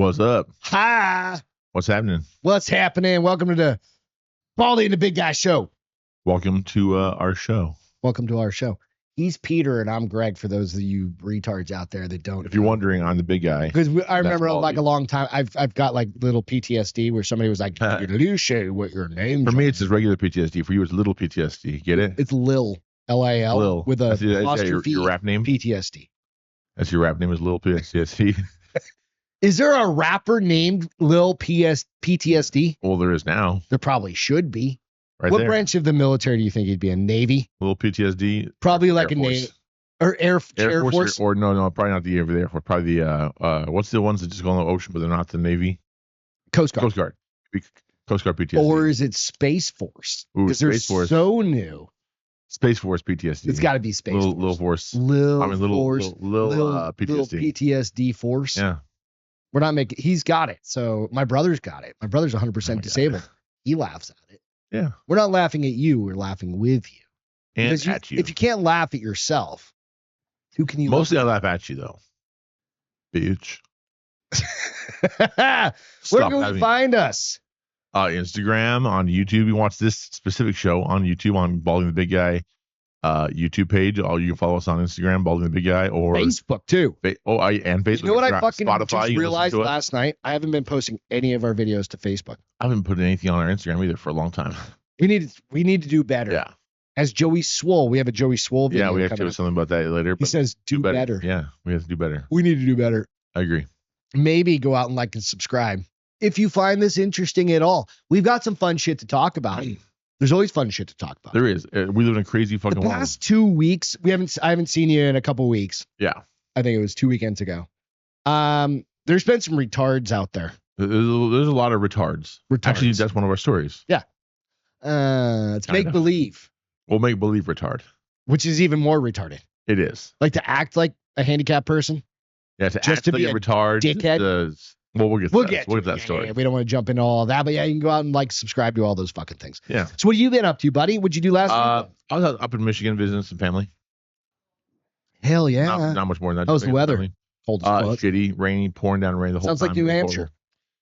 What's up? Hi. What's happening? What's happening? Welcome to the Baldy and the Big Guy show. Welcome to our show. Welcome to our show. He's Peter and I'm Greg, for those of you retards out there that don't. If you're wondering, I'm the big guy. Because I remember Baldy. like a long time, I've got like little PTSD where somebody was like, you say what your name For me, it's just regular PTSD. For you, it's little PTSD. Get it? It's Lil. L-I-L. Lil. With a That's your rap name? PTSD. That's your rap name is Lil PTSD? Is there a rapper named Lil PTSD? Well, there is now. There probably should be. Right What there. branch of the military do you think he'd be in? Navy? Lil PTSD? Probably like Air a Force. Navy. Or Air Force? Or no, probably not the Air Force. Probably the, what's the ones that just go in the ocean, but they're not the Navy? Coast Guard. Coast Guard. Coast Guard PTSD. Or is it Space Force? Ooh, Because they're Space Force. so new. Space Force PTSD. It's got to be Space Force. Little Force. Little Little PTSD. Little PTSD Force. Yeah. We're not making. He's got it. So my brother's got it. My brother's 100% disabled. He laughs at it. Yeah. We're not laughing at you. We're laughing with you. And Because at you. If you can't laugh at yourself, who can you? Mostly I laugh at you, though. Bitch. Where Stop can we having- find us? Instagram, on YouTube. You watch this specific show on YouTube on Baldy and the Big Guy YouTube page. Or you can follow us on Instagram, Baldy and the Big Guy, or Facebook too. and Facebook. You know what I fucking Spotify. just You can listen realized to us. last night? I haven't been posting any of our videos to Facebook. I haven't put anything on our Instagram either for a long time. We need to do better. Yeah. As Joey Swole, we have a Joey Swole video. Yeah, we have to do coming up. something about that later. He But says do better. Yeah, we have to do better. We need to do better. I agree. Maybe go out and like and subscribe. If you find this interesting at all, we've got some fun shit to talk about. There's always fun shit to talk about. There is. We live in a crazy The fucking world. past 2 weeks, I haven't seen you in a couple weeks. Yeah. I think it was 2 weekends ago. There's been some retards out there. There's a lot of retards. Actually, that's one of our stories. It's Kinda. make believe, We'll make believe retard. which is even more retarded. It is. Like to act like a handicapped person. Yeah, to Just act to like be a a retard. dickhead. We'll get to that. We'll get to that yeah, story. yeah, we don't want to jump into all of that, but yeah, you can go out and like subscribe to all those fucking things. Yeah. So what have you been up to, buddy? What'd you do last week? I was up in Michigan visiting some family. Hell yeah. Not much more than that. How's just the visiting weather? family. Cold as fuck. Shitty, rainy, pouring down rain the whole Sounds time. like New It was Hampshire. horrible.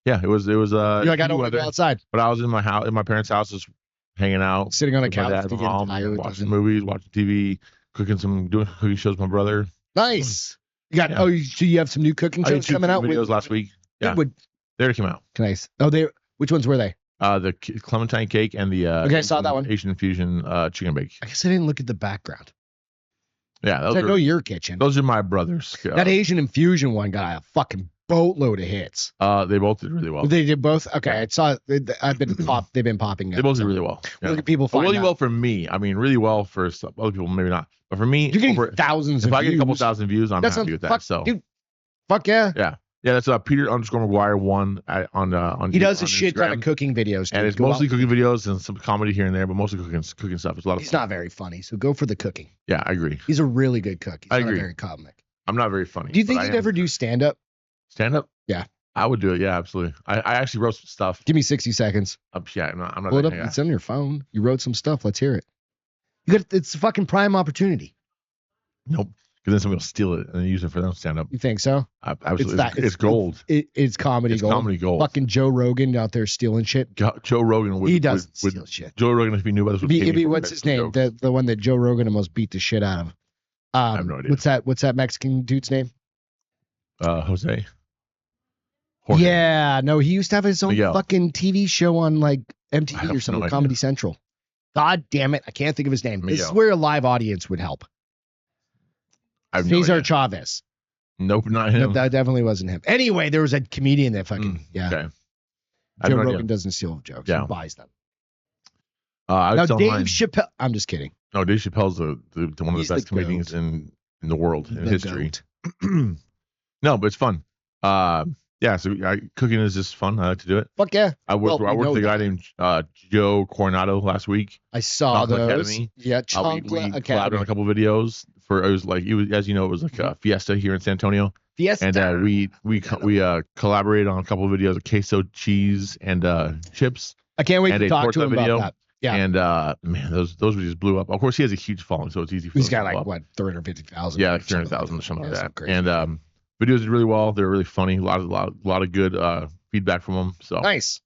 Yeah, it was. You're like, I don't shitty want to go weather. outside. But I was in my house, in my parents' house, just hanging out, Sitting on a with my couch dad, to my get mom, tired. watching movies, watching TV, doing cooking shows with my brother. Nice. You got Yeah. so you have some new cooking I did shows 2 coming out videos last week. Yeah, Would, they already came out. nice. Oh, which ones were they? The clementine cake and the Okay, I saw that one. Asian infusion chicken bake. I guess I didn't look at the background. Yeah, I know your kitchen. those are my brothers. That Asian infusion one got a fucking boatload of hits. They both did really well. They did both. Okay, I saw. They've been popping. They both did really well. Yeah. Look at people Well, find really out. well for me. I mean, really well for some other people, maybe not. But for me, You're getting thousands if of I get a couple views. thousand views, I'm happy with that. Fuck, So, dude, fuck yeah. yeah, that's Peter_McGuire1 on. He does on a shit ton Instagram. of cooking videos, and dude. it's Go mostly out. cooking videos and some comedy here and there, but mostly cooking stuff. It's a lot of He's fun. not very funny, so go for the cooking. Yeah, I agree. He's a really good cook. He's I not agree. very comic. I'm not very funny. Do you but think I you'd am. ever do stand up? Stand up? Yeah. I would do it. Yeah, absolutely. I actually wrote some stuff. Give me 60 seconds. Yeah, I'm not. Pull it that up. guy. It's on your phone. You wrote some stuff. Let's hear it. It's a fucking prime opportunity. Nope. Because then somebody will steal it and then use it for their own stand up. You think so? Absolutely. It's gold. It's comedy It's gold. comedy gold. Fucking Joe Rogan out there stealing shit. Joe Rogan would. He doesn't would steal shit. Joe Rogan, if he knew about this, would It'd pay be me for what's his name? jokes. The one that Joe Rogan almost beat the shit out of. I have no idea. What's that Mexican dude's name? Jose. Jorge. Yeah, no, he used to have his own Miguel. fucking TV show on like I MTV have or no something, idea. Comedy Central. God damn it, I can't think of his name. This is Miguel. where a live audience would help. I have no Cesar idea. Chavez. Nope, not him. Nope, that definitely wasn't him. Anyway, there was a comedian that fucking yeah. Okay. I have Joe no Rogan idea. doesn't steal jokes. Yeah. He buys them. I Now was telling Dave mine. Chappelle. I'm just kidding. No, Dave Chappelle's the one of He's the the best comedians goat. in the world, in The history. goat. No, but it's fun. Yeah, so cooking is just fun. I like to do it. Fuck yeah. I worked Well, we with a know guy that. named Joe Coronado last week. I saw Chocolate those. Academy. Yeah, We Chocolate collabed Academy. on a couple videos for as you know, it was like a fiesta here in San Antonio. Fiesta. And we collaborated on a couple of videos of queso cheese and chips. I can't wait and to a talk to torta him video. about that. Yeah. And man, those were just blew up. Of course, he has a huge following, so it's easy for He's him got to blow like up. what 350,000. Yeah, like 300,000 or something like that. Crazy. And Videos did really well. They're really funny. A lot of good feedback from them. So Nice.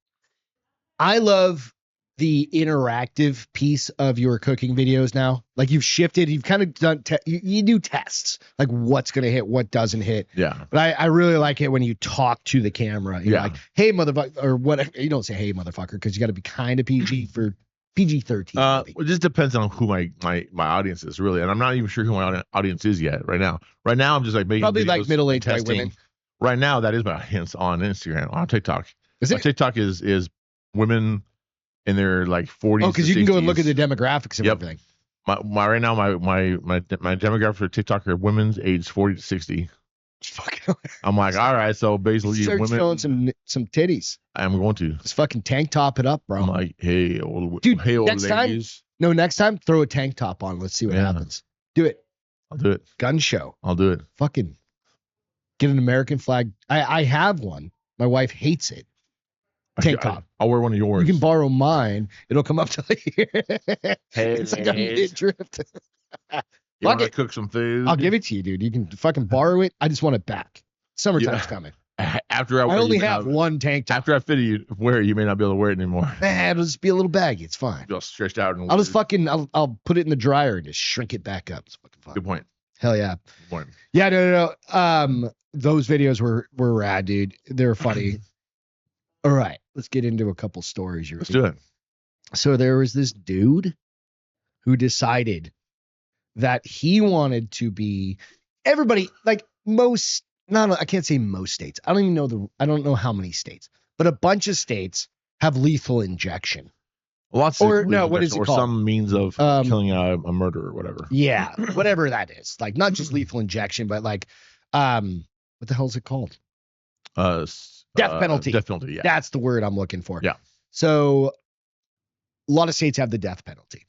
I love the interactive piece of your cooking videos now. Like you've shifted, you've kind of done, you do tests, like what's going to hit, what doesn't hit. yeah, But I really like it when you talk to the camera. You're Yeah. like, hey, motherfucker, or what? You don't say, hey, motherfucker, because you got to be kind of PG for PG-13. it just depends on who my audience is really, and I'm not even sure who my audience is yet. Right now, I'm just like making Probably like videos, middle-aged white testing. women. Right now, that is my audience on Instagram, on TikTok. Is My it? TikTok is women in their like 40s. Oh, because you can go and look at 60s. the demographics of Yep. everything. My right now my demographic for TikTok are women's aged 40 to 60. Fucking I'm like, all right, so basically start women. showing some titties. I'm going to. Just fucking tank top it up, bro. I'm like, hey, old, Dude, hey, old next time- ladies. No, next time throw a tank top on. Let's see what Yeah. happens. Do it. I'll do it. Gun show. I'll do it. Fucking get an American flag. I have one. My wife hates it. Tank top. I'll wear one of yours. You can borrow mine. It'll come up to here. Hey, It's like a midriff. You Fuck want to it. cook some food? I'll give it to you, dude. You can fucking borrow it. I just want it back. Summertime's Yeah. coming. After I wear only you may have not- one tank top. After I fit you wear it, you may not be able to wear it anymore. It'll just be a little baggy. It's fine. Just stretched out and I'll just fucking I'll put it in the dryer and just shrink it back up. It's fucking fun. Good point. Hell yeah. Good point. Yeah, no. Those videos were rad, dude. They're funny. All right, let's get into a couple stories. Let's do it. So there was this dude who decided that he wanted to be everybody, like most, I can't say most states. I don't even know I don't know how many states, but a bunch of states have lethal injection. Lots Or of no, what is it or called? some means of killing a murderer or whatever. Yeah, whatever that is. Like not just lethal injection, but like what the hell is it called? Death penalty. Death penalty. Yeah. That's the word I'm looking for. Yeah. So a lot of states have the death penalty.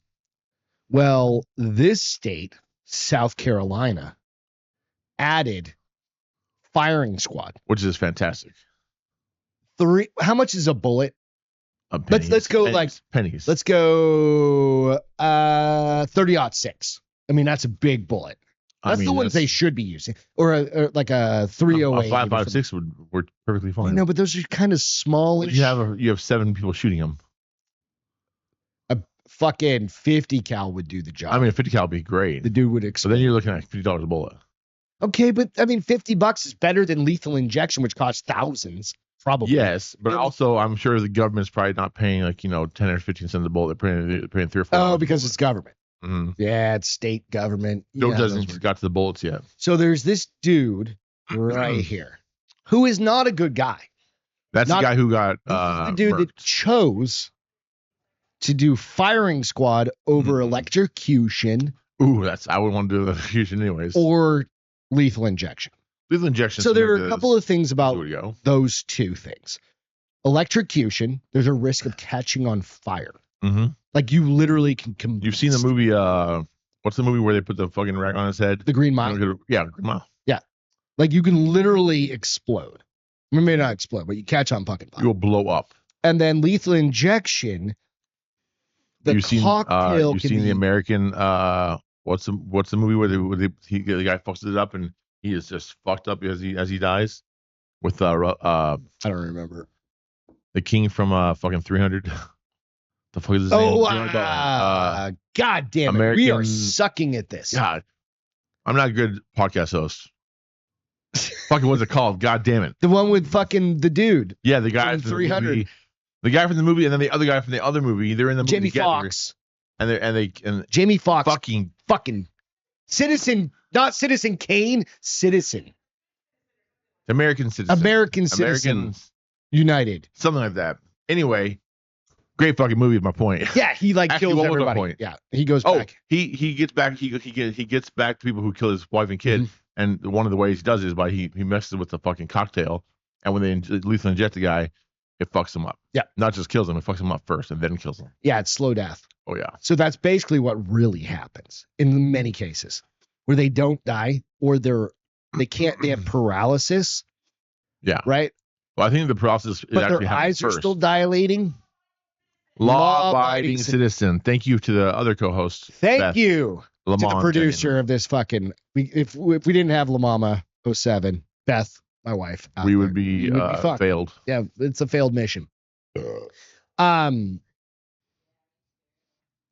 Well, this state, South Carolina, added firing squad. Which is fantastic. How much is a bullet? Pennies. Let's go pennies, like pennies. let's go 30-06. I mean, that's a big bullet. That's the ones they should be using, or like a 308. A 5.56 would work perfectly fine. No, but those are kind of small. You have 7 people shooting them. A fucking 50 cal would do the job. I mean, a 50 cal would be great. the dude would So explode. then you're looking at $50 a bullet. Okay, but I mean, $50 is better than lethal injection, which costs thousands. Probably. Yes, but also I'm sure the government's probably not paying 10 or 15 cents a bullet. They're paying 3 or 4. Oh, because it's government. Mm-hmm. Yeah, it's state government. Joe Yeah, doesn't those work. got to the bullets yet. So there's this dude right here who is not a good guy. That's Not- the guy who got The dude that murked. chose to do firing squad over Mhm. electrocution Ooh, I would want to do the execution anyways. or lethal injection. Lethal injection. So there are a couple of things about we go. those two things. Electrocution, there's a risk of catching on fire. Mm-hmm. Like you literally can You've seen the movie. What's the movie where they put the fucking rag on his head? The Green Mile. Yeah, Green Mile. Like you can literally explode. I mean, may not explode, but you catch on fucking fire. You will blow up. And then lethal injection, the You've seen. cocktail You've can seen be the American. What's the movie where the guy fucks it up and he is just fucked up as he dies with I don't remember. the king from fucking 300. The fuck is his Oh, name? God damn it. We are American- sucking at this. God, I'm not a good podcast host. Fucking what's it called? God damn it. The one with fucking the dude, Yeah, the guy From from the 300. movie. The guy from the movie and then the other guy from the other movie. They're in the movie Jamie together. Foxx. And Jamie Foxx. fucking Citizen, not Citizen Kane, Citizen. American citizen. American Citizen Americans, United. something like that. Anyway, great fucking movie is my point. Yeah, he like Actually, kills what was the everybody. point? Yeah, he goes Oh, back. he gets back. He gets back to people who kill his wife and kid. Mhm. And one of the ways he does it is by he messes with the fucking cocktail. And when they lethal inject the guy, it fucks him up. Yeah. Not just kills him, it fucks him up first and then kills him. Yeah, it's slow death. Oh yeah. So that's basically what really happens in many cases, where they don't die or they have paralysis, Yeah. right? Well, I think the process is But actually their happening eyes are first. still dilating. Law-abiding citizen. Thank you to the other co-host. Thank Beth you to the Lamont producer of this fucking. If we didn't have La Mama 07, Beth, my wife, out we there, would be, you would be fucked. failed. Yeah, it's a failed mission.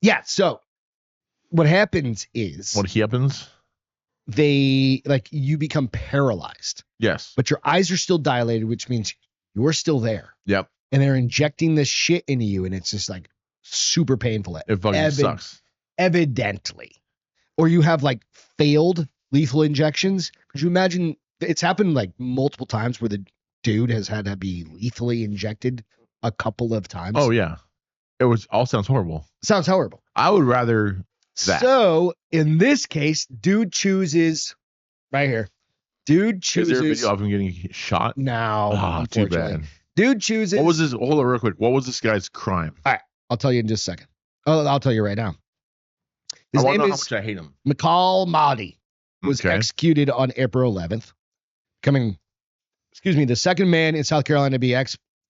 Yeah, so what happens is What happens? you become paralyzed, Yes. but your eyes are still dilated, which means you're still there. Yep. And they're injecting this shit into you, and it's just like super painful. It fucking sucks. Evidently. Or you have like failed lethal injections. Could you imagine? It's happened like multiple times where the dude has had to be lethally injected a couple of times. Oh yeah. It all sounds horrible. Sounds horrible. I would rather that. So in this case, dude chooses right here. Dude chooses. Is there a video of him getting shot? No, too bad. Dude chooses. What was this? Hold on real quick. What was this guy's crime? All right, I'll tell you in just a second. Oh, I'll tell you right now. I His want to name know how is much I hate him. McCall Mahdi. Was Okay. executed on April 11th. The second man in South Carolina to be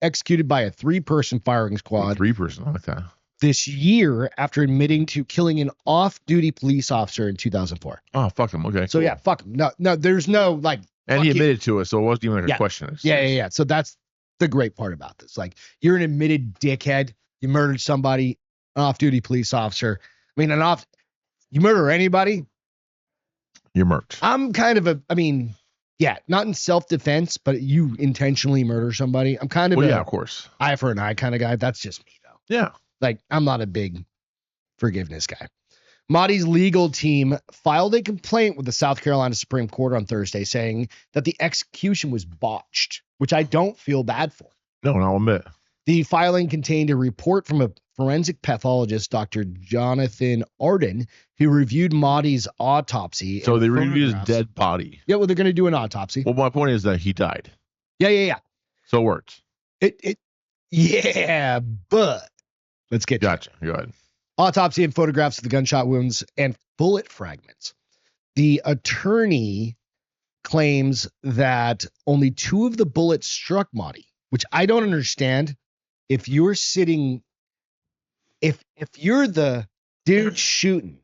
executed by a 3-person firing squad 3-person, I like that. this year after admitting to killing an off-duty police officer in 2004. Oh, fuck him. Okay. So cool. yeah, fuck him. No, there's no like. And fuck he you. admitted to it, so it wasn't even like Yeah. a question. Yeah. So that's the great part about this. Like, you're an admitted dickhead. You murdered somebody, an off-duty police officer. I mean, you murder anybody. You're murked. I'm kind of not in self-defense, but you intentionally murder somebody. I'm kind of Well, yeah, of course. eye for an eye kind of guy. That's just me, though. Yeah. Like, I'm not a big forgiveness guy. Mahdi's legal team filed a complaint with the South Carolina Supreme Court on Thursday saying that the execution was botched, which I don't feel bad for. No, not one bit. The filing contained a report from a forensic pathologist, Dr. Jonathan Arden, who reviewed Mahdi's autopsy. So and they reviewed his photographs. dead body. Yeah, well, they're going to do an autopsy. Well, my point is that he died. Yeah. So it worked. Yeah, but let's get to it. Gotcha. Go ahead. Autopsy and photographs of the gunshot wounds and bullet fragments. The attorney claims that only 2 of the bullets struck Mahdi, which I don't understand. If you're sitting, if you're the dude shooting,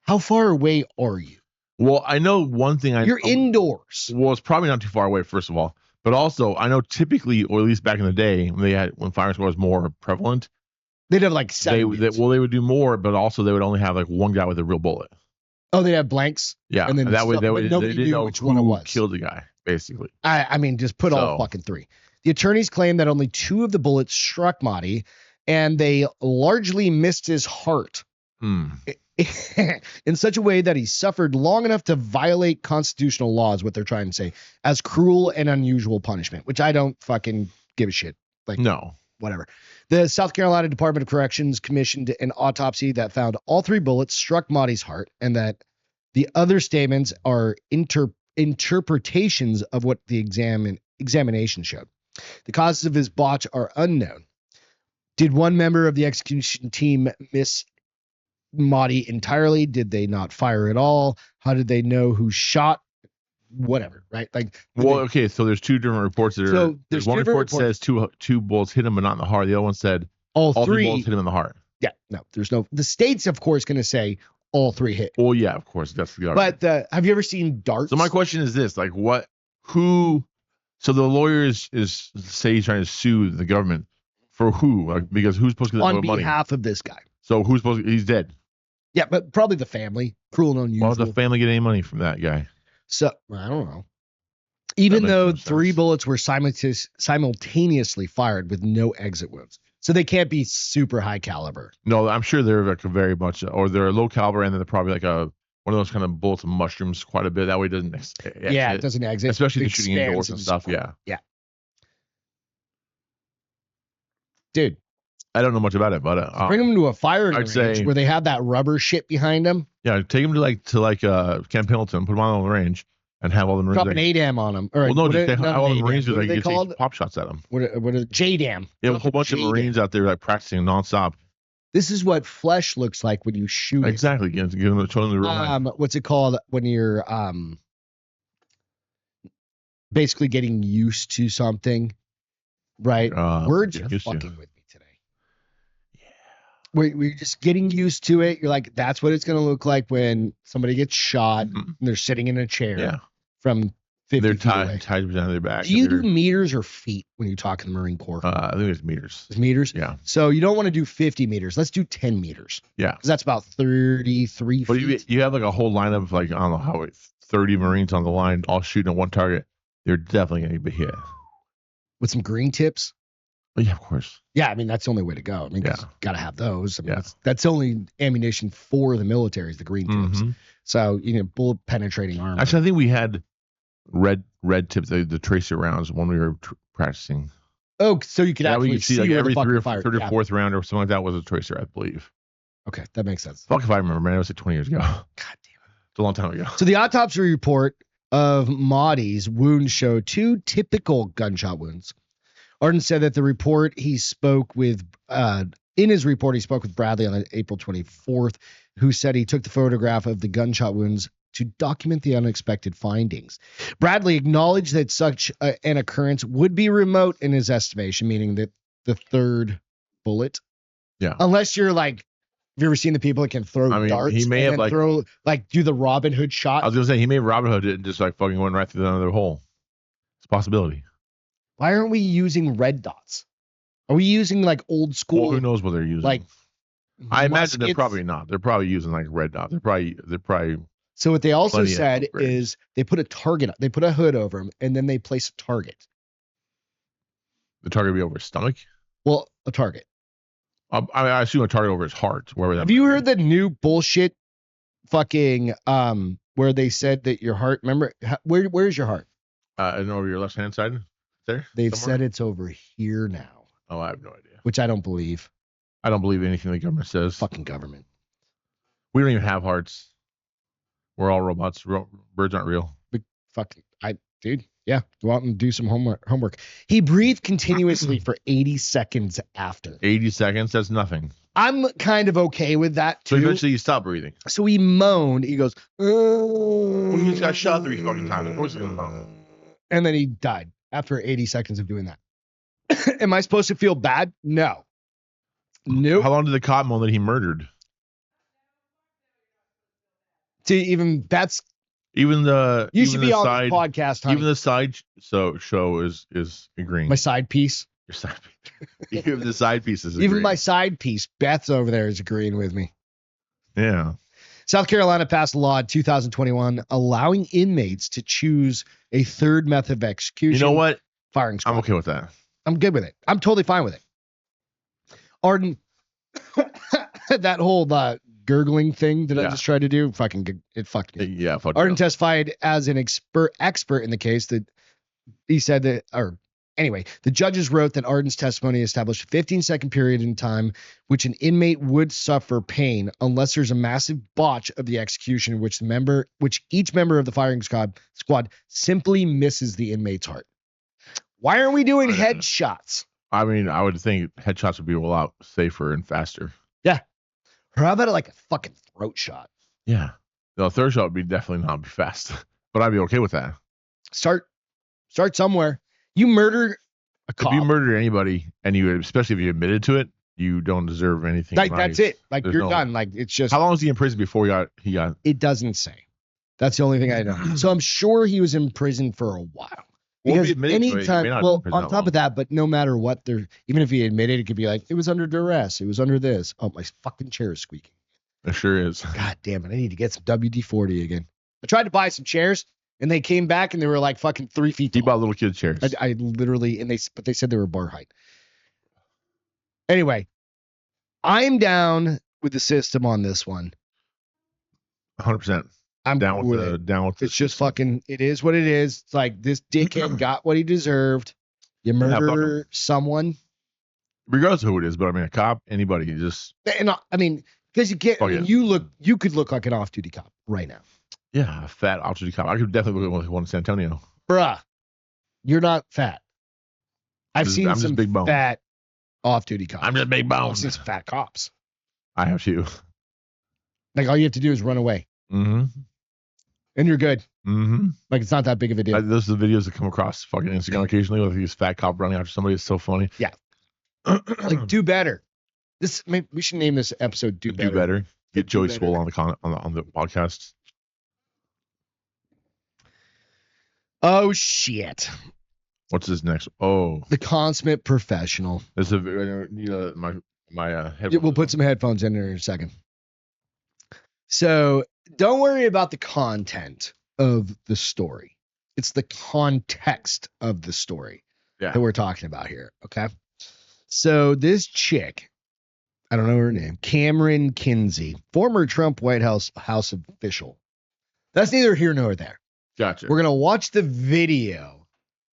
how far away are you? Well, I know one thing. You're indoors. Well, it's probably not too far away, first of all. But also, I know typically, or at least back in the day, when firing squad was more prevalent, They'd have like 7 dudes. they would do more, but also they would only have like one guy with a real bullet. Oh, they'd have blanks. Yeah, and then that way but they nobody didn't knew know which one it was. killed the guy, basically. I mean, just put all fucking 3. The attorneys claim that only 2 of the bullets struck Mahdi, and they largely missed his heart in such a way that he suffered long enough to violate constitutional laws, what they're trying to say, as cruel and unusual punishment, which I don't fucking give a shit. Like, No. whatever. The South Carolina Department of Corrections commissioned an autopsy that found all 3 bullets struck Mahdi's heart, and that the other statements are interpretations of what the examination showed. The causes of his botch are unknown. Did one member of the execution team miss Mahdi entirely? Did they not fire at all? How did they know who shot? Whatever, right? Like, okay, so there's 2 different reports that are. So there's one 2 report reports. says two bullets hit him, but not in the heart. The other one said all all 3 3 bullets hit him in the heart. Yeah, no, there's no. The state's, of course, going to say all 3 hit. Well, yeah, of course, that's the argument. But have you ever seen darts? So my question is this: like, who? So the lawyer is say he's trying to sue the government for who? Like, because who's supposed to get on the money? behalf of this guy. So who's supposed? He's dead. Yeah, but probably the family. Cruel and unusual. Why would the family get any money from that guy? So I don't know. Even makes though no sense. 3 bullets were simultaneously fired with no exit wounds, so they can't be super high caliber. No, I'm sure they're like a very much, or they're a low caliber, and then they're probably like one of those kind of bullets and mushrooms quite a bit. That way it doesn't Yeah, it doesn't exit. especially It the shooting indoors and expands stuff. Yeah. Dude, I don't know much about it, but bring them to a firing I'd range say- where they have that rubber shit behind them. yeah, take him to Camp Pendleton, put him on the range, and have all the Marines. Drop an ADAM on them. Or Well, no, what just are- have not all an the Marines ADAM. with What are like they you called? take pop shots at them. What are JDAM? Yeah, a whole bunch of Marines out there like practicing nonstop. This is what flesh looks like when you shoot it. Exactly, give them showing the real life. What's it called when you're basically getting used to something, right? Words are used to. fucking with me today. Yeah, we're just getting used to it. You're like, that's what it's gonna look like when somebody gets shot Mhm. and they're sitting in a chair Yeah. from 50 They're feet away. tied behind their back. Do you do meters or feet when you talk in the Marine Corps? I think it's meters. It's meters? Yeah. So you don't want to do 50 meters. Let's do 10 meters. Yeah. Because that's about 33 But feet. you have like a whole line of like, I don't know how, 30 Marines on the line, all shooting at one target. They're definitely going to be hit. With some green tips? But yeah, of course. Yeah, I mean, that's the only way to go. I mean, Yeah. got to have those. I mean, Yeah. that's only ammunition for the military is the green tips. Mhm. So, bullet penetrating armor. Actually, I think we had red tips, the tracer rounds when we were practicing. Oh, so you could Yeah, actually we could see see like where every the fucker third fired. or fourth round or something like that was a tracer, I believe. Okay, that makes sense. Fuck if I remember, man. It was like 20 years ago. God damn it. It's a long time ago. So the autopsy report of Mahdi's wounds showed 2 typical gunshot wounds. Arden said that the report he spoke with, in his report, he spoke with Bradley on April 24th, who said he took the photograph of the gunshot wounds to document the unexpected findings. Bradley acknowledged that such an occurrence would be remote in his estimation, meaning that the third bullet. Yeah. Unless you're like, have you ever seen the people that can throw darts? He may have do the Robin Hood shot? I was gonna say he may have Robin Hood it and just like fucking went right through the other hole. It's a possibility. Why aren't we using red dots? Are we using like old school? Well, who knows what they're using? Like, I imagine they're muskets? probably not. They're probably using like red dot. They're probably. So what they also plenty of said upgrades. is they put a target, they put a hood over him, and then they place a target. The target be over his stomach. Well, a target. I assume a target over his heart. Wherever that. Have you heard the new bullshit? Fucking where they said that your heart. Remember where's your heart? And over your left hand side. There. They've somewhere? said it's over here now, Oh, I have no idea. which I don't believe. I don't believe anything the government says. Fucking government. We don't even have hearts. We're all robots. Birds aren't real. Fucking dude. Yeah, go out and do some homework. He breathed continuously for 80 seconds after. 80 seconds. That's nothing. I'm kind of okay with that So too. eventually you stop breathing. So he moaned. He goes, Well, he just got shot 3 fucking times. Of course he's gonna moan. and then he died after 80 seconds of doing that. Am I supposed to feel bad? No. Nope. How long did the cop moan that he murdered? See, even that's Even the you even should the be on side, the podcast, honey. even the side show is agreeing. My side piece. Your side piece. Even the side pieces. Even agreeing. my side piece, Beth's over there is agreeing with me. Yeah. South Carolina passed a law in 2021 allowing inmates to choose a third method of execution. You know what? Firing squad. I'm okay with that. I'm good with it. I'm totally fine with it. Arden, that whole gurgling thing that I Yeah. just tried to do, it fucked me. Yeah. Fuck Arden you. testified as an expert in the case that he said that, anyway, the judges wrote that Arden's testimony established a 15-second period in time which an inmate would suffer pain unless there's a massive botch of the execution in which each member of the firing squad simply misses the inmate's heart. Why aren't we doing headshots? I mean, I would think headshots would be a lot safer and faster. Yeah. Or how about a fucking throat shot? Yeah. The third shot would be definitely not be fast, but I'd be okay with that. Start somewhere. You murder a cop. If you murder anybody, and especially if you admitted to it, you don't deserve anything. Like nice. that's it. Like There's you're no- done. Like it's just. How long was he in prison before he got? It doesn't say. That's the only thing I know. So I'm sure he was in prison for a while. Well, if Because he admitted to it, he anytime, may not well, have been in prison on that top of that, but no matter what, even if he admitted, it could be like it was under duress. It was under this. Oh, my fucking chair is squeaking. It sure is. God damn it! I need to get some WD-40 again. I tried to buy some chairs, and they came back, and they were like fucking 3 feet He tall. bought little kid chairs. I literally, but they said they were bar height. Anyway, I'm down with the system on this one. 100%. I'm Down with the it. down with. It's just fucking. It is what it is. It's like this dickhead got what he deserved. You murder someone, regardless of who it is, but I mean, a cop, anybody, just and I mean, because you get, Oh, yeah. you could look like an off-duty cop right now, yeah, a fat off-duty cop. I could definitely look at one in San Antonio. bruh. You're not fat. I've I'm seen just some big bone. fat off-duty cops. I'm just big I've bones. seen some fat cops. I have too. Like all you have to do is run away, Mm-hmm. and you're good. Mm-hmm. Like it's not that big of a deal. Those are the videos that come across fucking Instagram occasionally with these fat cop running after somebody. It's so funny. Yeah. Like do better. We should name this episode "Do Better." Do better. Get Do Joey better. Swole on the podcast. Oh shit! What's this next? Oh, The consummate professional. this is my headphones. We'll put some headphones in there in a second. So don't worry about the content of the story. It's the context of the story that we're talking about here. Okay. So this chick, I don't know her name, Cameron Kinsey, former Trump White House official. That's neither here nor there. Gotcha. We're going to watch the video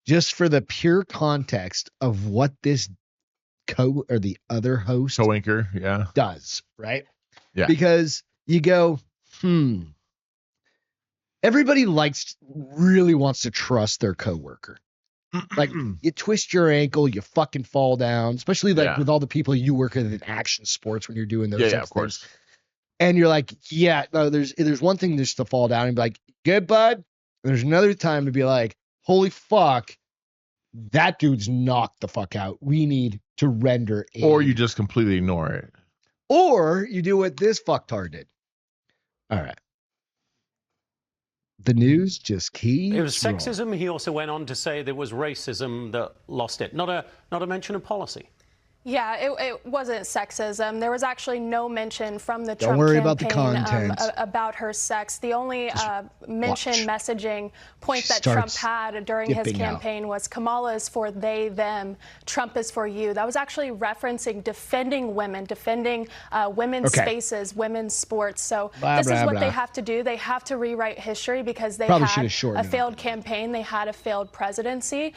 just for the pure context of what this the other host co-anchor, yeah, does, right? Yeah. Because you go, everybody really wants to trust their coworker. Like you twist your ankle, you fucking fall down, especially with all the people you work with in action sports when you're doing those of course. things. And you're like, no, there's one thing just to fall down and be like, good bud. And there's another time to be like, holy fuck, that dude's knocked the fuck out. We need to render aid. Or you just completely ignore it. Or you do what this fucktard did. All right. The news just keeps. It was rolling. sexism. He also went on to say there was racism that lost it. Not a mention of policy. Yeah, it wasn't sexism. There was actually no mention from the Don't Trump worry campaign about the content. About her sex. The only messaging point that Starts Trump had during his dipping campaign was Kamala is for they, them, Trump is for you. That was actually referencing defending women, defending women's spaces, women's sports. So this is what they have to do. They have to rewrite history because they Probably had should a have failed campaign. They had a failed presidency.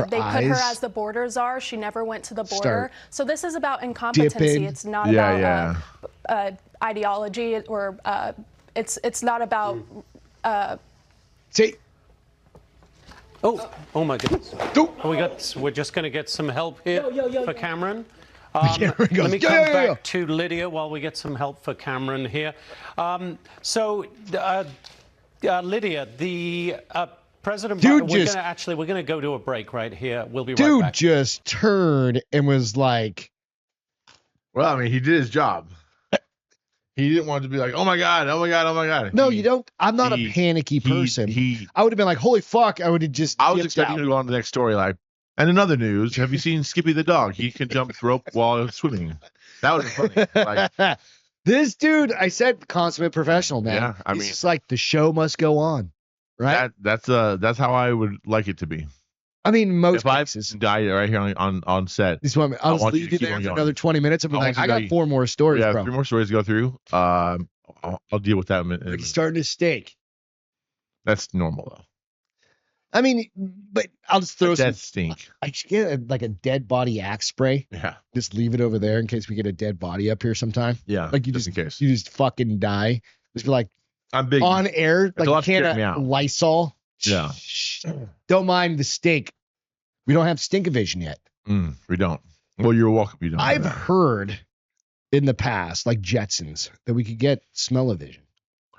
They put her as the border czar. She never went to the border. So this is about incompetency. It's not about ideology, or it's not about. See. Oh my goodness! We're just going to get some help here for Cameron. Let me come back to Lydia while we get some help for Cameron here. Lydia, the President Biden, we're going to go to a break right here. We'll be right back. Dude just turned and was like, well, I mean, he did his job. He didn't want to be like, oh my God, oh my God, oh my God. No, you don't. I'm not a panicky person. I would have been like, holy fuck. I would have just. I was expecting him to go on to the next story. Like, and in other news, have you seen Skippy the dog? He can jump rope while swimming. That was funny. Like, this dude, I said, consummate professional, man. Yeah, I mean, it's like the show must go on, right? That's how I would like it to be. I mean, most cases. If I die right here on set, this one, I'll just leave you there for another 20 minutes. I'm like, I got 4 more stories, bro. 3 more stories to go through. I'll deal with that in a minute. Like starting to stink. That's normal though. I mean, but I'll just throw that stink. I should get like a dead body axe spray. Yeah. Just leave it over there in case we get a dead body up here sometime. Yeah. Like you just in case. You just fucking die. Just be like, I'm big on air, like a can of Lysol. Yeah. Don't mind the stink. We don't have stink-o-vision yet. We don't. Well, you're welcome. You don't. I've heard in the past, like Jetsons, that we could get smell-o-vision.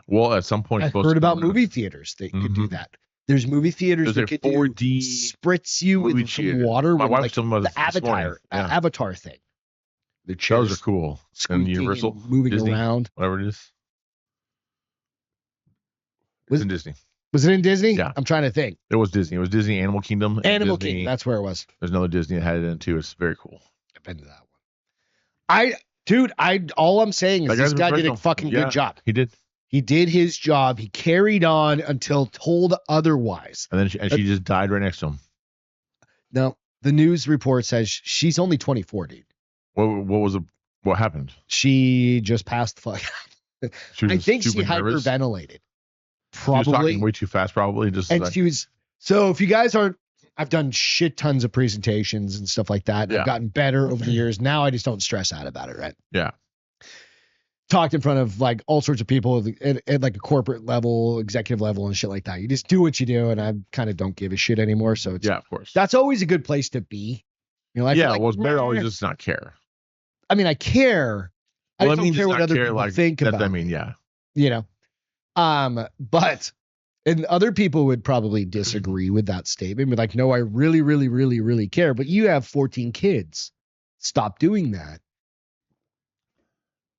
Well, at some point, I've heard about movie theaters that could do that. There's movie theaters that could 4D spritz you with some water. My wife's like talking about the Avatar thing. The chairs, those are cool. And Universal, moving Disney, around, whatever it is. Was in Disney. Was it in Disney? Yeah. I'm trying to think. It was Disney. It was Disney Animal Kingdom. Animal Kingdom. That's where it was. There's another Disney that had it in too. It's very cool. I've been to that one. All I'm saying is this guy did a fucking good job. He did. He did his job. He carried on until told otherwise. And then she just died right next to him. No, the news report says she's only 24, dude. What happened? She just passed the fuck out. I think she hyperventilated. Probably. She was talking way too fast, probably. She was. So if you guys aren't, I've done shit tons of presentations and stuff like that. I've gotten better over the years. Now I just don't stress out about it, right? Yeah. Talked in front of like all sorts of people at like a corporate level, executive level and shit like that. You just do what you do. And I kind of don't give a shit anymore. So it's, of course. That's always a good place to be. You know, well, it's better always just not care. I mean, I care. Well, I don't care what other people think about. I mean, yeah. You know, but and other people would probably disagree with that statement. Be like, no, I really, really, really, really care. But you have 14 kids. Stop doing that.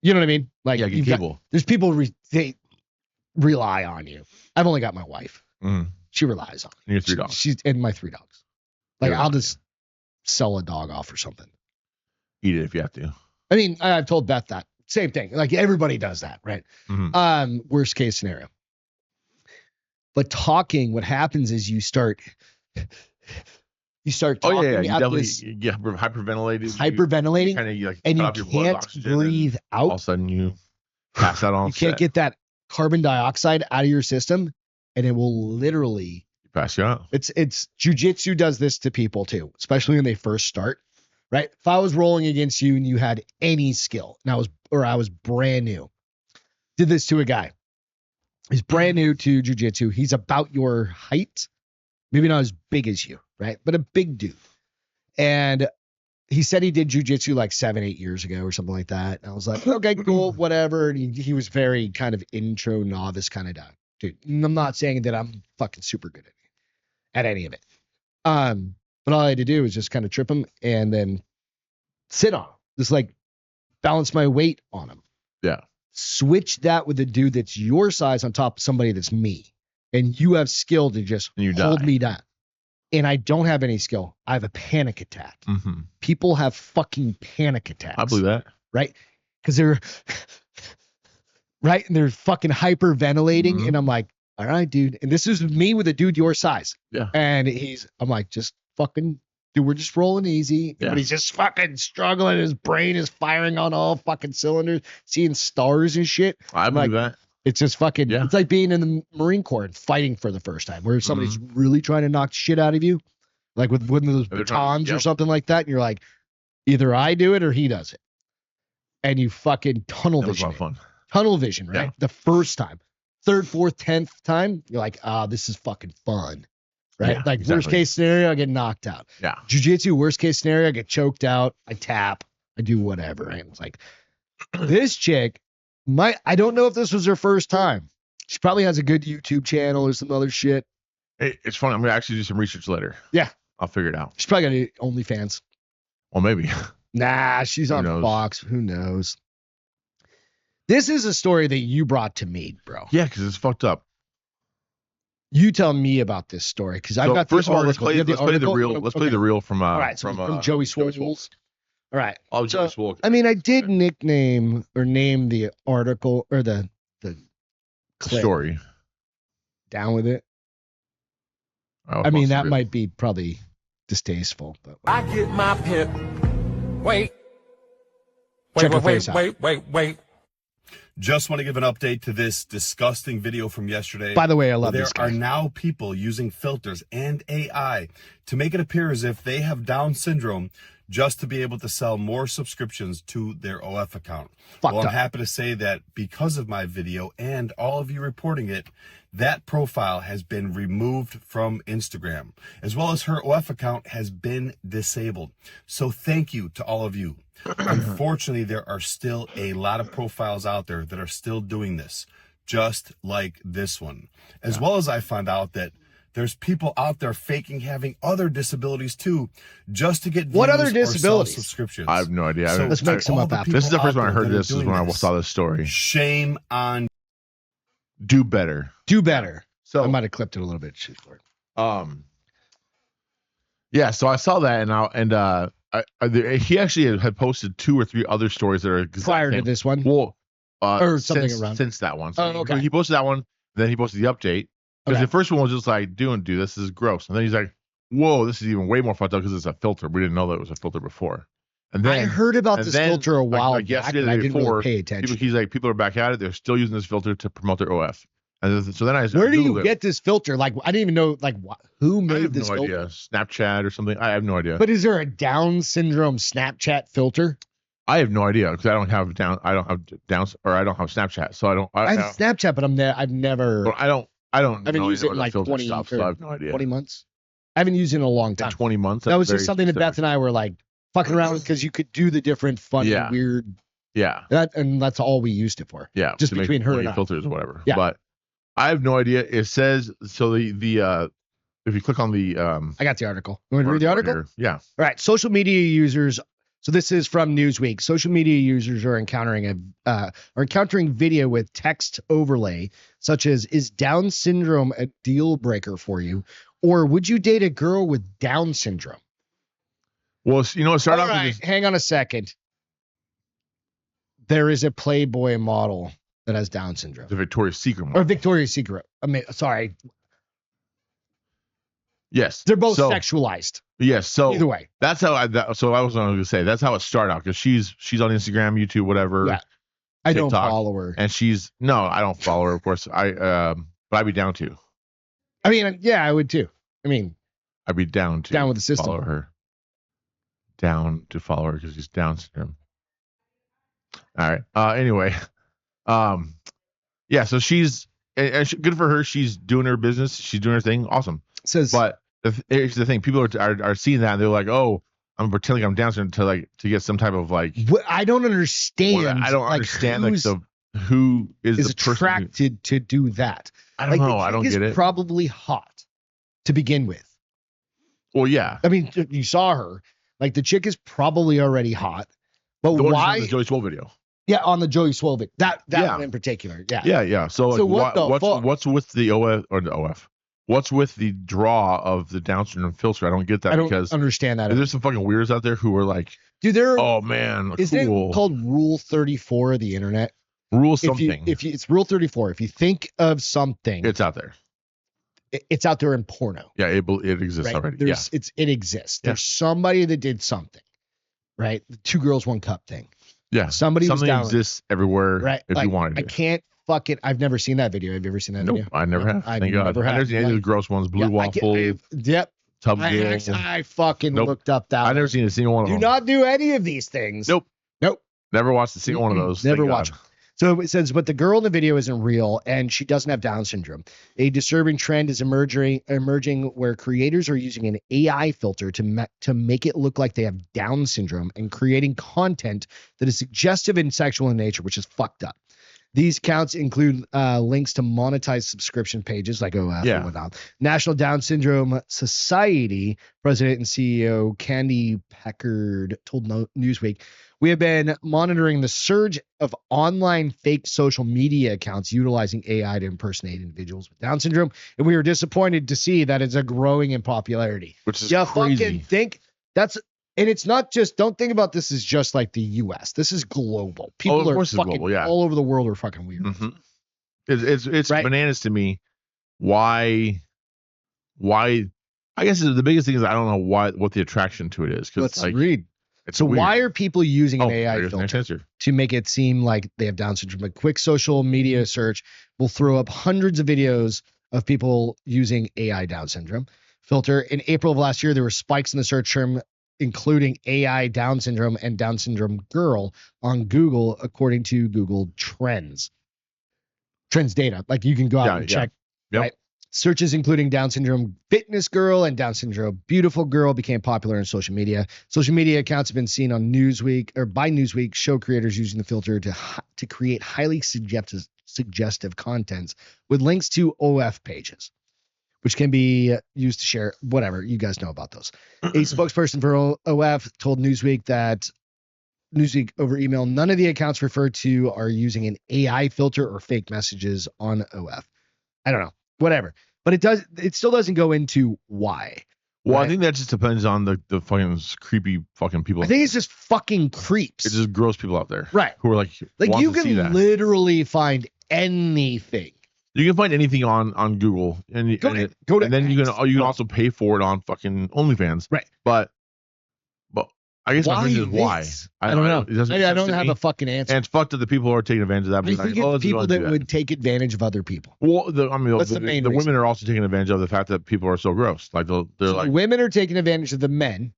You know what I mean? Like, there's people they rely on you. I've only got my wife. she relies on. And your 3 dogs. She's and my 3 dogs. Like, Yeah. I'll just sell a dog off or something. Eat it if you have to. I mean, I've told Beth that. Same thing. Like, everybody does that, right? Mm-hmm. Worst case scenario. But talking, what happens is you start talking. Oh yeah. You at definitely this get hyperventilated. hyperventilating, and you can't breathe out. All of a sudden you pass out on You can't get that carbon dioxide out of your system, and it will literally pass you out. It's jujitsu does this to people too, especially when they first start. Right? If I was rolling against you and you had any skill, and I was brand new, did this to a guy. He's brand new to jujitsu. He's about your height, maybe not as big as you, right? But a big dude. And he said he did jujitsu like 7-8 years ago or something like that. And I was like, okay, cool, whatever. And he was very kind of intro novice kind of dude. And I'm not saying that I'm fucking super good at any of it. But all I had to do was just kind of trip him and then sit on him. Just like balance my weight on him. Yeah. Switch that with a dude that's your size on top of somebody that's me. And you have skill to just hold me down. And I don't have any skill. I have a panic attack. Mm-hmm. People have fucking panic attacks. I believe that. Right? Because they're right, and they're fucking hyperventilating. Mm-hmm. And I'm like, all right, dude. And this is me with a dude your size. Yeah. And I'm like, just fucking, dude, we're just rolling easy. Yeah. But he's just fucking struggling. His brain is firing on all fucking cylinders, seeing stars and shit. I believe that. It's just fucking, it's like being in the Marine Corps and fighting for the first time, where somebody's really trying to knock shit out of you, like with one of those batons or something like that. And you're like, either I do it or he does it. And you fucking tunnel vision. That was a lot of fun. Tunnel vision, right? Yeah. The first time. 3rd, 4th, 10th time, you're like, this is fucking fun. Right? Yeah, like exactly. Worst case scenario, I get knocked out. Yeah. Jiu-jitsu, worst case scenario, I get choked out. I tap. I do whatever. And it's like, this chick, I don't know if this was her first time. She probably has a good YouTube channel or some other shit. Hey, it's funny. I'm going to actually do some research later. Yeah. I'll figure it out. She's probably got OnlyFans. Well, maybe. Nah, she's on Fox. Who knows? This is a story that you brought to me, bro. Yeah, because it's fucked up. You tell me about this story, because I've got first the of all, let's article. play the reel. Let's play the reel from all right, from Joey Swoles. All right. Oh, Joey Swoles. I mean, I did nickname or name the article or the clip. Story. Down with it. Oh, I mean, that might be probably distasteful, but I get my pimp. Wait. Wait. Just want to give an update to this disgusting video from yesterday. By the way, I love this guy. There are now people using filters and AI to make it appear as if they have Down syndrome just to be able to sell more subscriptions to their OF account. Well, I'm happy to say that because of my video and all of you reporting it, that profile has been removed from Instagram, as well as her OF account has been disabled. So thank you to all of you. Unfortunately, there are still a lot of profiles out there that are still doing this, just like this one. As well as I found out that there's people out there faking having other disabilities too, just to get views. What other disabilities? Subscriptions. I have no idea. So let's make some up after. This is the first one I heard this, is when I saw this story. Shame on. Do better. Do better. So I might have clipped it a little bit. Yeah, so I saw that, he actually had posted 2 or 3 other stories that are prior to this one. Well, or something around since that one. So okay. He posted that one, then he posted the update. Because the first one was just like, dude, this is gross. And then he's like, whoa, this is even way more fucked up because it's a filter. We didn't know that it was a filter before. And then I heard about this filter a while back, yesterday, and I didn't really pay attention. People are back at it. They're still using this filter to promote their OF. And so then where do you get this filter? Like, I didn't even know, like, who made this filter? Idea. Snapchat or something. I have no idea. But is there a Down syndrome Snapchat filter? I have no idea because I don't have Snapchat, so I have Snapchat, but I've never. But I haven't used it in like 20 stuff, so I have no idea. 20 months. I haven't used it in a long time. 20 months. That was just something that Beth and I were like fucking around with, because you could do the different funny, weird. Yeah. And that's all we used it for. Yeah. Just between her and I. Filters or whatever. Yeah. But I have no idea. It says so. If you click on the I got the article. You want to read the article? Here. Yeah. All right. Social media users So this is from Newsweek. Social media users are encountering video with text overlay, such as, is Down syndrome a deal breaker for you? Or would you date a girl with Down syndrome? Well, you know, start All off right, with this. hang on a second. There is a Playboy model that has Down syndrome. The Victoria's Secret model. Or Victoria's Secret. I mean, sorry. Yes. They're both sexualized. Yes. So either way. That's how I was going to say, that's how it started out, because she's on Instagram, YouTube, whatever. Yeah. I TikTok, don't follow her. And I don't follow her, of course. But I'd be down to. I mean, yeah, I would too. I mean, I'd be down to. Down with the system. Follow her. Down to follow her because she's Down syndrome. All right. Anyway. Yeah, so she's good for her. She's doing her business. She's doing her thing. Awesome. But here's the thing: people are seeing that and they're like, "Oh, I'm pretending I'm Down syndrome to get some type of like." I don't understand. I don't understand who is the attracted to do that. I don't know. I don't get it. Probably hot to begin with. Well, yeah. I mean, you saw her. Like, the chick is probably already hot. But why? The Joey Swole video. Yeah, on the Joey Swole video. That one in particular. Yeah. Yeah. So what's with the OF or the OF? What's with the draw of the Down syndrome filter? I don't get that. I don't understand that. There's some fucking weirdos out there who are like, dude, oh man, isn't it called Rule 34 of the internet? Rule something. It's Rule 34. If you think of something, it's out there. It's out there in porno. Yeah, it exists already. It exists. Yeah. There's somebody that did something, right? The 2 girls, 1 cup thing. Yeah, something exists everywhere. Right, if you wanted to. I can't fucking. I've never seen that video. Have you ever seen that video? I never have. Thank God. I've never seen any of the gross ones. Blue waffle. Yep. Tub I fucking looked up that. I've never seen a single one of them. Do not do any of these things. Nope. Never watched a single one of those. Never watched. So it says, but the girl in the video isn't real, and she doesn't have Down syndrome. A disturbing trend is emerging where creators are using an AI filter to make it look like they have Down syndrome and creating content that is suggestive and sexual in nature, which is fucked up. These accounts include links to monetized subscription pages like OF and whatnot. National Down Syndrome Society President and CEO Candy Peckard told Newsweek, "We have been monitoring the surge of online fake social media accounts utilizing AI to impersonate individuals with Down syndrome, and we are disappointed to see that it's growing in popularity." Which is crazy. Fucking think that's. And it's not just, don't think about this as just like the US. This is global. People are fucking global, all over the world are fucking weird. Mm-hmm. It's right? Bananas to me. Why? I guess the biggest thing is I don't know what the attraction to it is. Let's read. So weird. Why are people using an AI filter to make it seem like they have Down syndrome? A quick social media search will throw up hundreds of videos of people using AI Down syndrome filter. In April of last year, there were spikes in the search term including AI Down syndrome and Down syndrome girl on Google, according to Google Trends data. Like, you can go out and check. Yep. Right? Searches including Down syndrome fitness girl and Down syndrome beautiful girl became popular in social media. Social media accounts have been seen on by Newsweek show creators using the filter to create highly suggestive contents with links to OF pages, which can be used to share whatever. You guys know about those. A spokesperson for OF told Newsweek over email, none of the accounts referred to are using an AI filter or fake messages on OF. I don't know, whatever. But it still doesn't go into why. Well, right? I think that just depends on the fucking creepy fucking people. I think it's just fucking creeps. It's just gross people out there. Right. Who are like you can literally find anything. You can find anything on Google, and then you can also pay for it on fucking OnlyFans. Right. But I guess my question is why. I don't know. I don't have a fucking answer. And it's fucked that the people who are taking advantage of that. I think it's people that would take advantage of other people. Well, the women are also taking advantage of the fact that people are so gross. Like they're like, women are taking advantage of the men.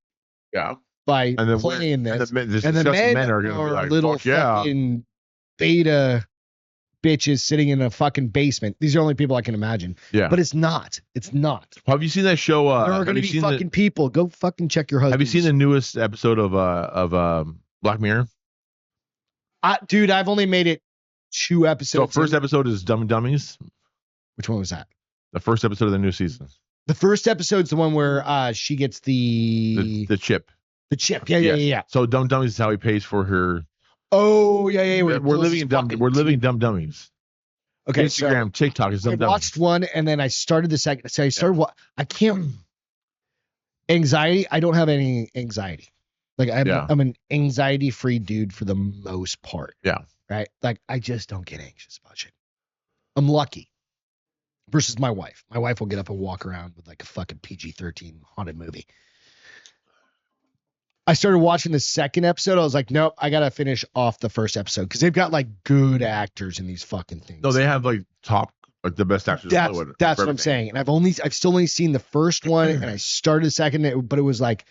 Yeah. By playing this, and the men are going to be like, little fucking beta bitches sitting in a fucking basement. These are the only people I can imagine. Yeah. But it's not. It's not. Have you seen that show? There are going to be fucking people. Go fucking check your husband. Have you seen the newest episode of Black Mirror? Dude, I've only made it 2 episodes. So first episode is Dumb and Dummies. Which one was that? The first episode of the new season. The first episode's the one where she gets the chip. The chip. Yeah. So Dumb Dummies is how he pays for her. Oh, yeah. We're living in dumb dummies. Okay, Instagram, so TikTok is dumb dummies. I watched one and then I started the second. So I started I can't. Anxiety. I don't have any anxiety. Like I'm an anxiety-free dude for the most part. Yeah. Right. Like I just don't get anxious about shit. I'm lucky. Versus my wife. My wife will get up and walk around with like a fucking PG-13 haunted movie. I started watching the second episode. I was like, nope, I gotta finish off the first episode because they've got like good actors in these fucking things. No, they have like the best actors. That's what I'm saying. And I've still only seen the first one, and I started the second, but it was like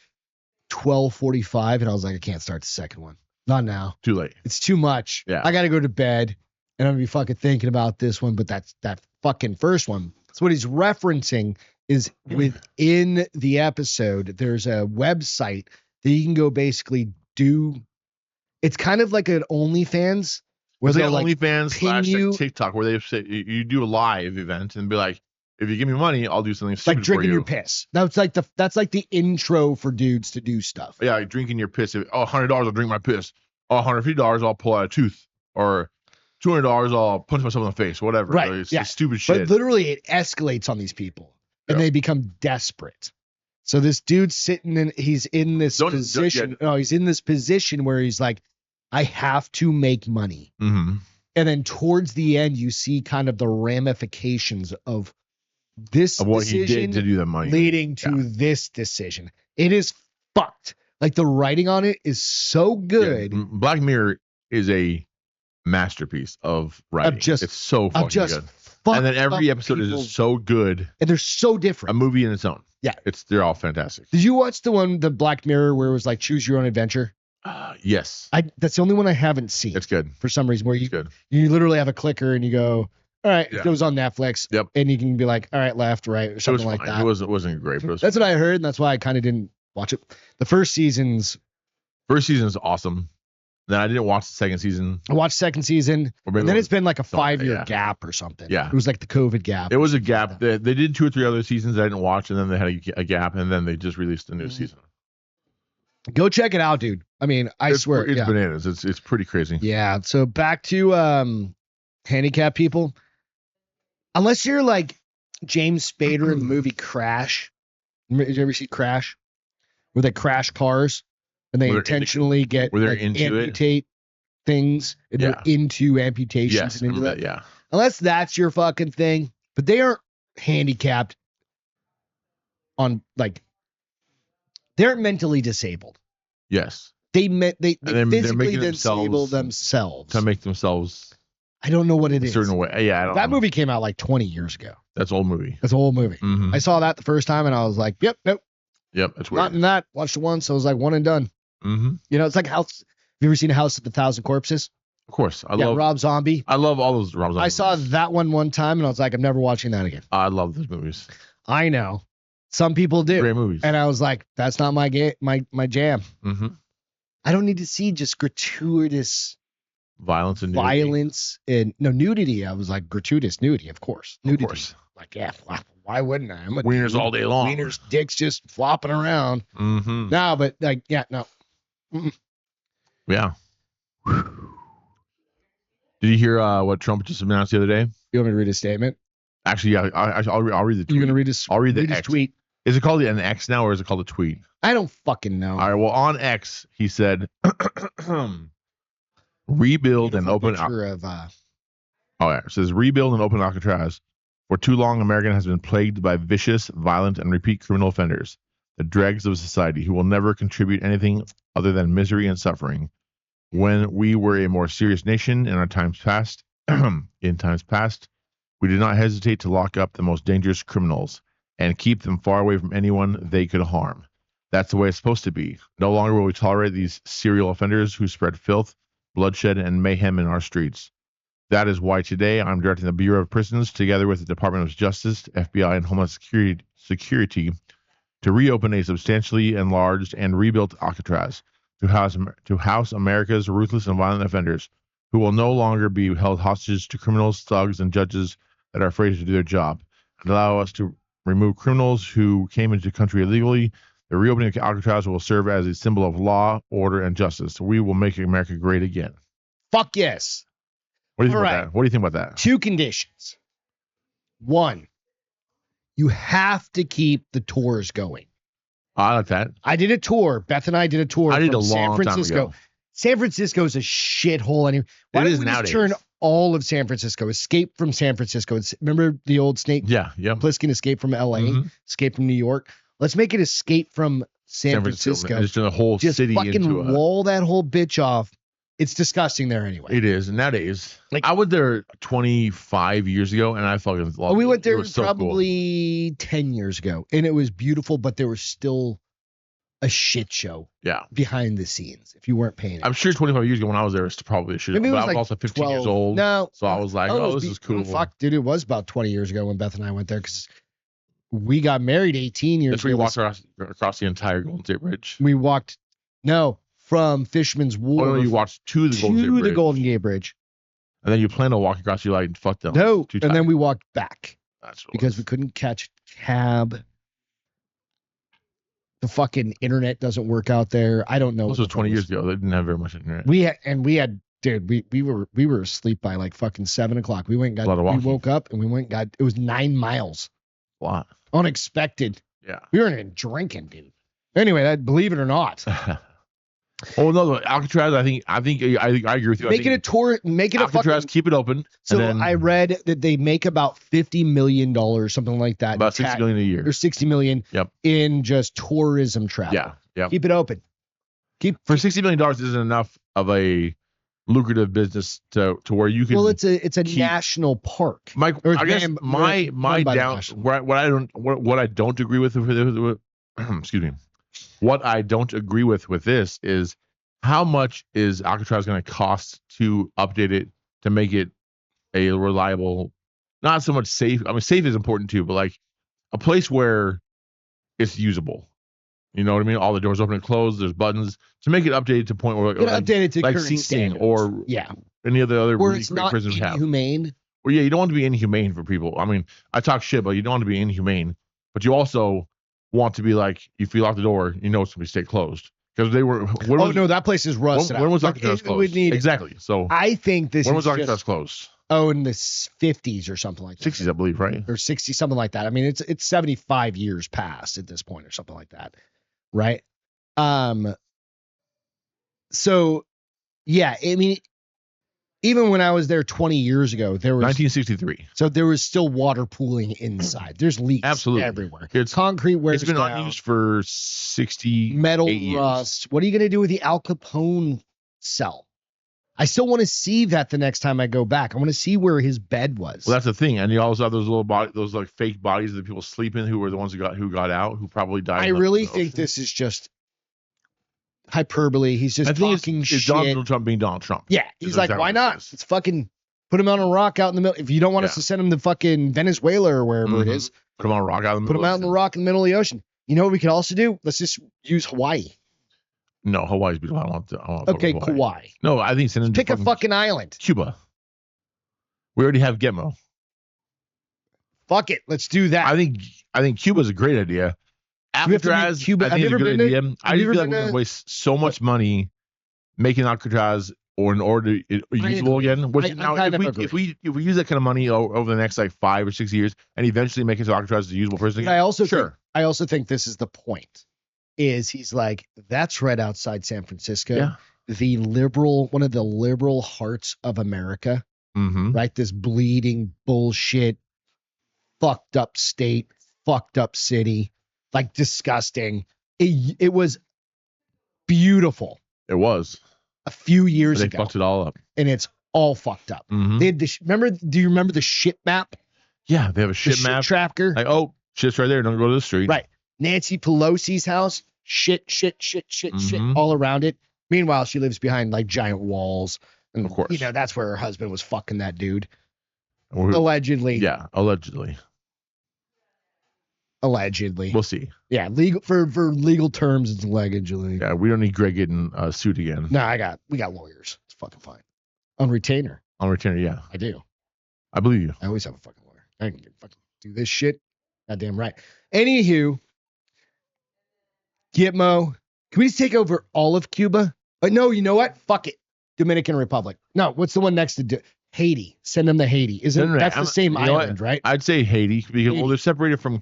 12:45, and I was like, I can't start the second one. Not now. Too late. It's too much. Yeah. I gotta go to bed, and I'm gonna be fucking thinking about this one. But that fucking first one. So what he's referencing is within the episode, there's a website that you can go basically do. It's kind of like an OnlyFans where they'll like OnlyFans / TikTok where they say you do a live event and be like, if you give me money, I'll do something stupid like drinking for you. your piss. That's like the intro for dudes to do stuff. Yeah, like drinking your piss. $100 I'll drink my piss. $150 I'll pull out a tooth. Or $200 I'll punch myself in the face. Whatever. Right. It's just stupid shit. But literally it escalates on these people and they become desperate. So this dude's he's in this position. No, he's in this position where he's like, I have to make money. Mm-hmm. And then towards the end, you see kind of the ramifications of this of what decision he did to do the money leading to this decision. It is fucked. Like the writing on it is so good. Yeah. Black Mirror is a masterpiece of writing. It's so fucking good. And then every episode is just so good. And they're so different. A movie in its own. Yeah. They're all fantastic. Did you watch the Black Mirror where it was like choose your own adventure? Yes. That's the only one I haven't seen. It's good. For some reason where you good. You literally have a clicker and you go, all right, it goes on Netflix. Yep. And you can be like, all right, left, right, or something like that. It wasn't great, but that's what I heard, and that's why I kind of didn't watch it. The first season's awesome. Then I didn't watch the second season. I watched second season, and then it's been like a 5-year gap or something. Yeah. It was like the COVID gap. It was a gap. They did 2 or 3 other seasons I didn't watch, and then they had a gap, and then they just released a new season. Go check it out, dude. I mean, I swear. It's bananas. It's pretty crazy. Yeah. So back to handicapped people. Unless you're like James Spader in the movie Crash. Did you ever see Crash? Where they crash cars and they intentionally amputate things and they're into amputations. Yes, and into that. Yeah. Unless that's your fucking thing. But they aren't handicapped on like they're mentally disabled. Yes. They physically disable themselves. To make themselves I don't know what it is. A certain way. Yeah, I don't know. Movie came out like 20 years ago. That's an old movie. Mm-hmm. I saw that the first time and I was like, yep, nope. Yep, that's weird. Not in that. Watched it once, so I was like one and done. Mm-hmm. You know, it's like House. Have you ever seen A House of the Thousand Corpses? Of course. I love Rob Zombie. I love all those Rob Zombie I saw that one time and I was like, I'm never watching that again. I love those movies. I know. Some people do. Great movies. And I was like, that's not my jam. Mm-hmm. I don't need to see just gratuitous violence and nudity. I was like, gratuitous nudity, of course. Nudity. Of course. Like, yeah, why wouldn't I? I'm a wieners all day long. Wieners, dicks just flopping around. Mm-hmm. No, but like, yeah, no. Mm-mm. Yeah. Did you hear what Trump just announced the other day? You want me to read his statement? Actually, yeah, I'll read the tweet. You're gonna read his? I'll read the X tweet. Is it called an X now, or is it called a tweet? I don't fucking know. All right. Well, on X, he said, "Rebuild and open." It says rebuild and open Alcatraz. For too long, America has been plagued by vicious, violent, and repeat criminal offenders, the dregs of society who will never contribute anything other than misery and suffering. When we were a more serious nation in times past, we did not hesitate to lock up the most dangerous criminals and keep them far away from anyone they could harm. That's the way it's supposed to be. No longer will we tolerate these serial offenders who spread filth, bloodshed, and mayhem in our streets. That is why today I'm directing the Bureau of Prisons, together with the Department of Justice, FBI, and Homeland Security, to reopen a substantially enlarged and rebuilt Alcatraz to house America's ruthless and violent offenders, who will no longer be held hostage to criminals, thugs, and judges that are afraid to do their job, and allow us to remove criminals who came into the country illegally, The reopening of Alcatraz will serve as a symbol of law, order, and justice. We will make America great again. Fuck yes. What do you think about that? What do you think about that? 2 conditions. 1, you have to keep the tours going. I like that. I did a tour. Beth and I did a tour. I did from a long San Francisco. time ago. San Francisco is a shithole. Anyway, why don't we just turn all of San Francisco? Escape from San Francisco. Remember the old Snake? Yeah. Plissken Escape from LA, Escape from New York. Let's make it Escape from San Francisco. Just the whole city fucking into wall that whole bitch off. It's disgusting there anyway. It is. And nowadays, like I went there 25 years ago, and I fucking loved it. We went there so probably cool. 10 years ago, and it was beautiful, but there was still a shit show behind the scenes if you weren't paying it. I'm sure 25 years ago when I was there, it's probably a shit show. But I was also 15 years old. No. So I was like, this is cool. Fuck, dude, it was about 20 years ago when Beth and I went there because we got married 18 years ago. That's where you walked across the entire Golden State Bridge. We walked, from Fisherman's Wharf. Oh, no, you walked to the Golden Gate Bridge. And then you plan to walk across, you like, fuck them. No, and then we walked back. That's what because we couldn't catch a cab. The fucking internet doesn't work out there. I don't know. This was 20 years ago. They didn't have very much internet. We had, dude, we were asleep by like fucking 7 o'clock. We went and got, we woke up and we went and got, it was 9 miles. A lot. Unexpected. Yeah. We weren't even drinking, dude. Anyway, believe it or not. Oh no, Alcatraz. I think I agree with you. Make it a tour. Make it Alcatraz. A fucking, keep it open. So I read that they make about $50 million, something like that. About $60 million a year. Or $60 million. Yep. In just tourism travel. Yeah. Yeah. Keep it open. For $60 million isn't enough of a lucrative business to where you can. Well, it's a national park. I guess my down what I don't agree with excuse me. What I don't agree with this is how much is Alcatraz going to cost to update it to make it a reliable, not so much safe. I mean, safe is important too, but like a place where it's usable. You know what I mean? All the doors open and close. There's buttons to make it updated to the point where update it to like current standards. Or any of the other where really it's great not prisons we have. Inhumane. Well, yeah, you don't want to be inhumane for people. I mean, I talk shit, but you don't want to be inhumane. But you also want to be like, if you lock the door, you know it's going to stay closed. Because they were. No, that place is rusted. When was Alcatraz closed? Exactly. So I think this. When was Alcatraz closed? Oh, in the 50s or something like that. 60s, I believe, right? Or 60, something like that. I mean, it's 75 years past at this point, or something like that, right? So, yeah, I mean, even when I was there 20 years ago, there was 1963. So there was still water pooling inside. There's leaks everywhere. It's concrete wears It's been down. unused for 60 metal years. rust. What are you going to do with the Al Capone cell? I still want to see that the next time I go back. I want to see where his bed was. Well, that's the thing. And you also have those little those like fake bodies that people sleep in, who were the ones who got out, who probably died. I really think this is just hyperbole. He's just talking shit. It's Donald Trump being Donald Trump. Yeah, he's like, why not? Let's fucking put him on a rock out in the middle. If you don't want us to send him to fucking Venezuela or wherever it is, put him on a rock out in the middle. Put him out in the rock in the middle of the ocean. You know what we could also do? Let's just use Hawaii. No, Hawaii's beautiful. I want okay, Kauai. No, I think send him pick a fucking island. Cuba. We already have Gitmo. Fuck it, let's do that. I think Cuba's a great idea. Alcatraz, Cuba. I think it's a good idea. I just feel like we're going to waste so much money making Alcatraz or in order usable again. Which now, if we use that kind of money over the next like 5 or 6 years and eventually make it so Alcatraz is a usable prison again, I also think this is the point. Is he's like, that's right outside San Francisco. Yeah. One of the liberal hearts of America, right? This bleeding bullshit, fucked up state, fucked up city, like disgusting. It was beautiful. It was a few years ago. They fucked it all up, and it's all fucked up. They had do you remember the shit map? Yeah, they have a shit map tracker. Like, oh, shit's right there. Don't go to the street. Right. Nancy Pelosi's house, shit all around it. Meanwhile, she lives behind like giant walls. And, of course, that's where her husband was fucking that dude. Allegedly. Yeah, allegedly. We'll see. Yeah, legal for legal terms, it's allegedly. Yeah, we don't need Greg getting sued again. No, we got lawyers. It's fucking fine. On retainer. Yeah. I do. I believe you. I always have a fucking lawyer. I can fucking do this shit. Goddamn right. Anywho, Gitmo. Can we just take over all of Cuba? No, you know what? Fuck it. Dominican Republic. No, what's the one next to Haiti? Send them to Haiti. That's the same island, right? I'd say Haiti because well, they're separated from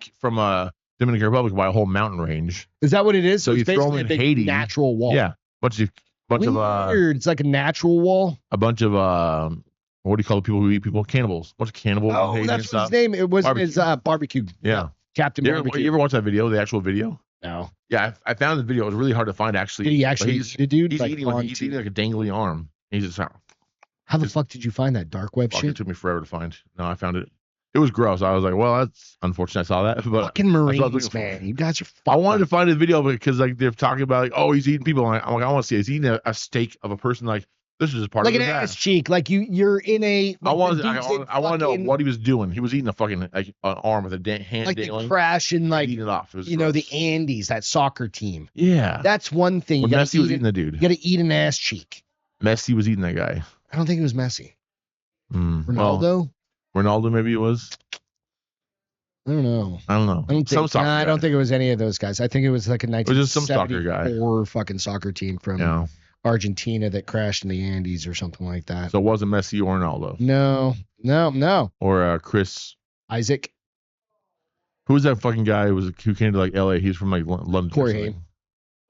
Dominican Republic by a whole mountain range. Is that what it is? So you throw them in Haiti, natural wall. Yeah, bunch of it's like a natural wall. A bunch of what do you call the people who eat people? Cannibals. Bunch of cannibals. Oh, Haiti that's what his name. It was his barbecue. Yeah, Captain Barbecue. You ever watch that video? The actual video? No. Yeah, I found the video. It was really hard to find actually. Did he actually eat a dude? He's eating like a dangly arm. He's just how the fuck did you find that dark web shit? It took me forever to find. No, I found it. It was gross. I was like, well, that's unfortunate. I saw that. But fucking Marines, man. You guys are I wanted to find a video because like they're talking about like, oh, he's eating people. I'm like, I want to see it. He's eating a steak of a person. Like this is just part like of an ass cheek. Like you're in a. Like, I want to know what he was doing. He was eating a fucking like an arm with a hand like dangling. The crash and like eating it off. It was the Andes, that soccer team. Yeah, that's one thing. When Messi was eating the dude. You got to eat an ass cheek. Messi was eating that guy. I don't think it was Messi. Ronaldo. Well, Ronaldo maybe it was. I don't know. I don't think it was any of those guys. I think it was like a 1974 fucking soccer team from Argentina that crashed in the Andes or something like that. So it wasn't Messi or Ronaldo. No. Or Chris Isaac. Who was that fucking guy who came to like LA? He's from like London. Corey Haim.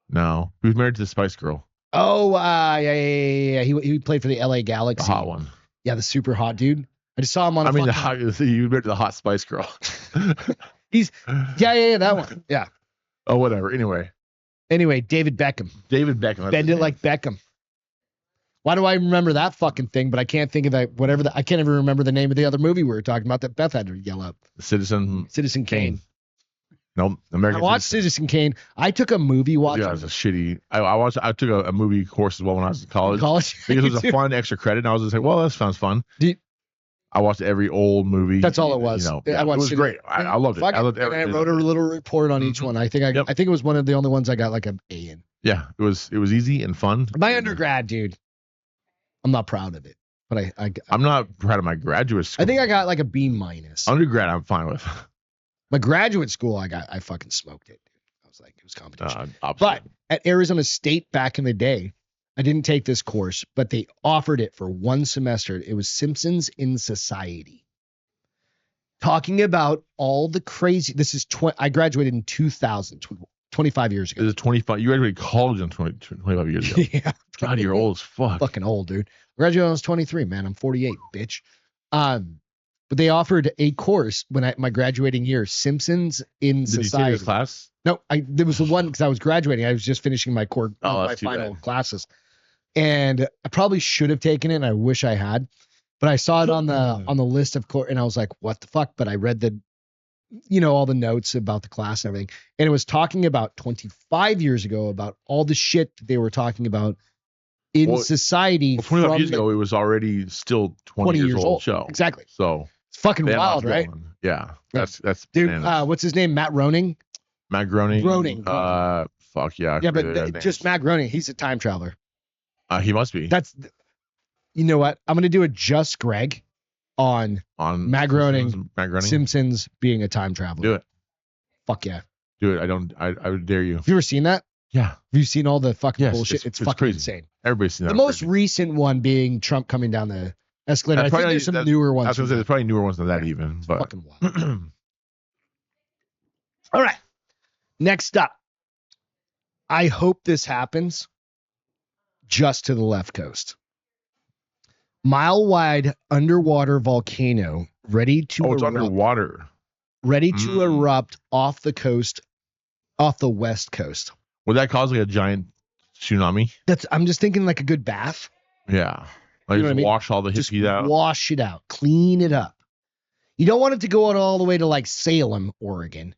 No, he was married to the Spice Girl. Oh, yeah. He played for the LA Galaxy. The hot one. Yeah, the super hot dude. I just saw him on. You married to the hot Spice Girl. He's that one. Yeah. Oh, whatever. Anyway, David Beckham. Bend it like Beckham. Why do I remember that fucking thing? But I can't think of that. I can't even remember the name of the other movie we were talking about that Beth had to yell up. Citizen Kane. Nope. I watched Citizen Kane. I took a movie watch. Yeah, it was a shitty. I took a movie course as well when I was in college. Because it was a fun extra credit. And I was just like, well, that sounds fun. I watched every old movie. That's all it was. It was great. I loved it. I loved everything. And I wrote a little report on each one. I think it was one of the only ones I got like an A in. Yeah, it was easy and fun. My undergrad, dude. I'm not proud of it, but I'm not proud of my graduate school. I think I got like a B minus. Undergrad, I'm fine with. My graduate school, I fucking smoked it. Dude. I was like, it was competition. But at Arizona State back in the day, I didn't take this course, but they offered it for one semester. It was Simpsons in Society. Talking about all the crazy. I graduated in 2000, 25 years ago. This is 25. You graduated college in 25 years ago. Yeah. God, you're old as fuck. Fucking old, dude. I graduated when I was 23, man. I'm 48, bitch. But they offered a course when my graduating year, Simpsons in Society. Did you take a class? No, there was the one because I was graduating. I was just finishing my my final classes. And I probably should have taken it, and I wish I had. But I saw it on the list of course, and I was like, what the fuck? But I read all the notes about the class and everything. And it was talking about 25 years ago about all the shit that they were talking about in society. Well, 25 years ago, it was already still 20 years old show. Exactly. So it's fucking wild, right? Yeah. That's dude. What's his name? Matt Groening. Groening. Fuck yeah. Yeah, but just Matt Groening. He's a time traveler. He must be. You know what? I'm gonna do a Just Greg on Matt Groening. Simpsons being a time traveler. Do it. Fuck yeah. Do it. I would dare you. Have you ever seen that? Yeah. Have you seen all the fucking bullshit? It's fucking crazy. insane. Everybody's seen that. The most recent one being Trump coming down the escalator. I think there's some newer ones. I was gonna say there's probably newer ones than that even. But fucking wild. All right. Next up. I hope this happens just to the left coast. Mile-wide underwater volcano ready to erupt. It's underwater. Ready to erupt off the coast, off the west coast. Would that cause like a giant tsunami? I'm just thinking like a good bath. Yeah. Like just wash all the hippie out. Wash it out. Clean it up. You don't want it to go out all the way to like Salem, Oregon.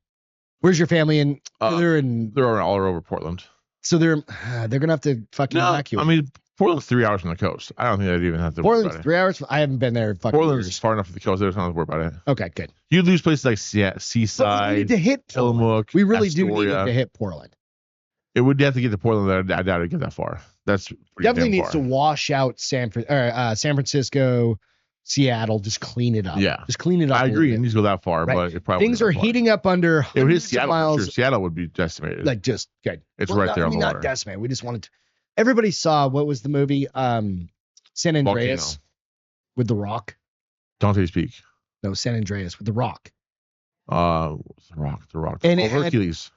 Where's your family in? They're all over Portland. So they're gonna have to fucking evacuate. I mean, Portland's 3 hours from the coast. I don't think they'd even have to. Portland's 3 hours. I haven't been there. Portland's far enough from the coast. They don't have to worry about it. Okay, good. You lose places like Seaside. We need to hit Tillamook. We really do need to hit Portland. It would have to get to Portland. I doubt it'd get that far. That's definitely needs to wash out San Francisco, Seattle, just clean it up. Yeah. Just clean it up. I agree. It needs to go that far, but it probably things are heating up under it hundreds Seattle, of miles. for sure. Seattle would be decimated. Like just good. It's right there on the water. Not decimated. We just wanted to. Everybody saw what was the movie? San Andreas Volcano. with The Rock. Don't they speak? No, San Andreas with The Rock. The Rock. And Hercules.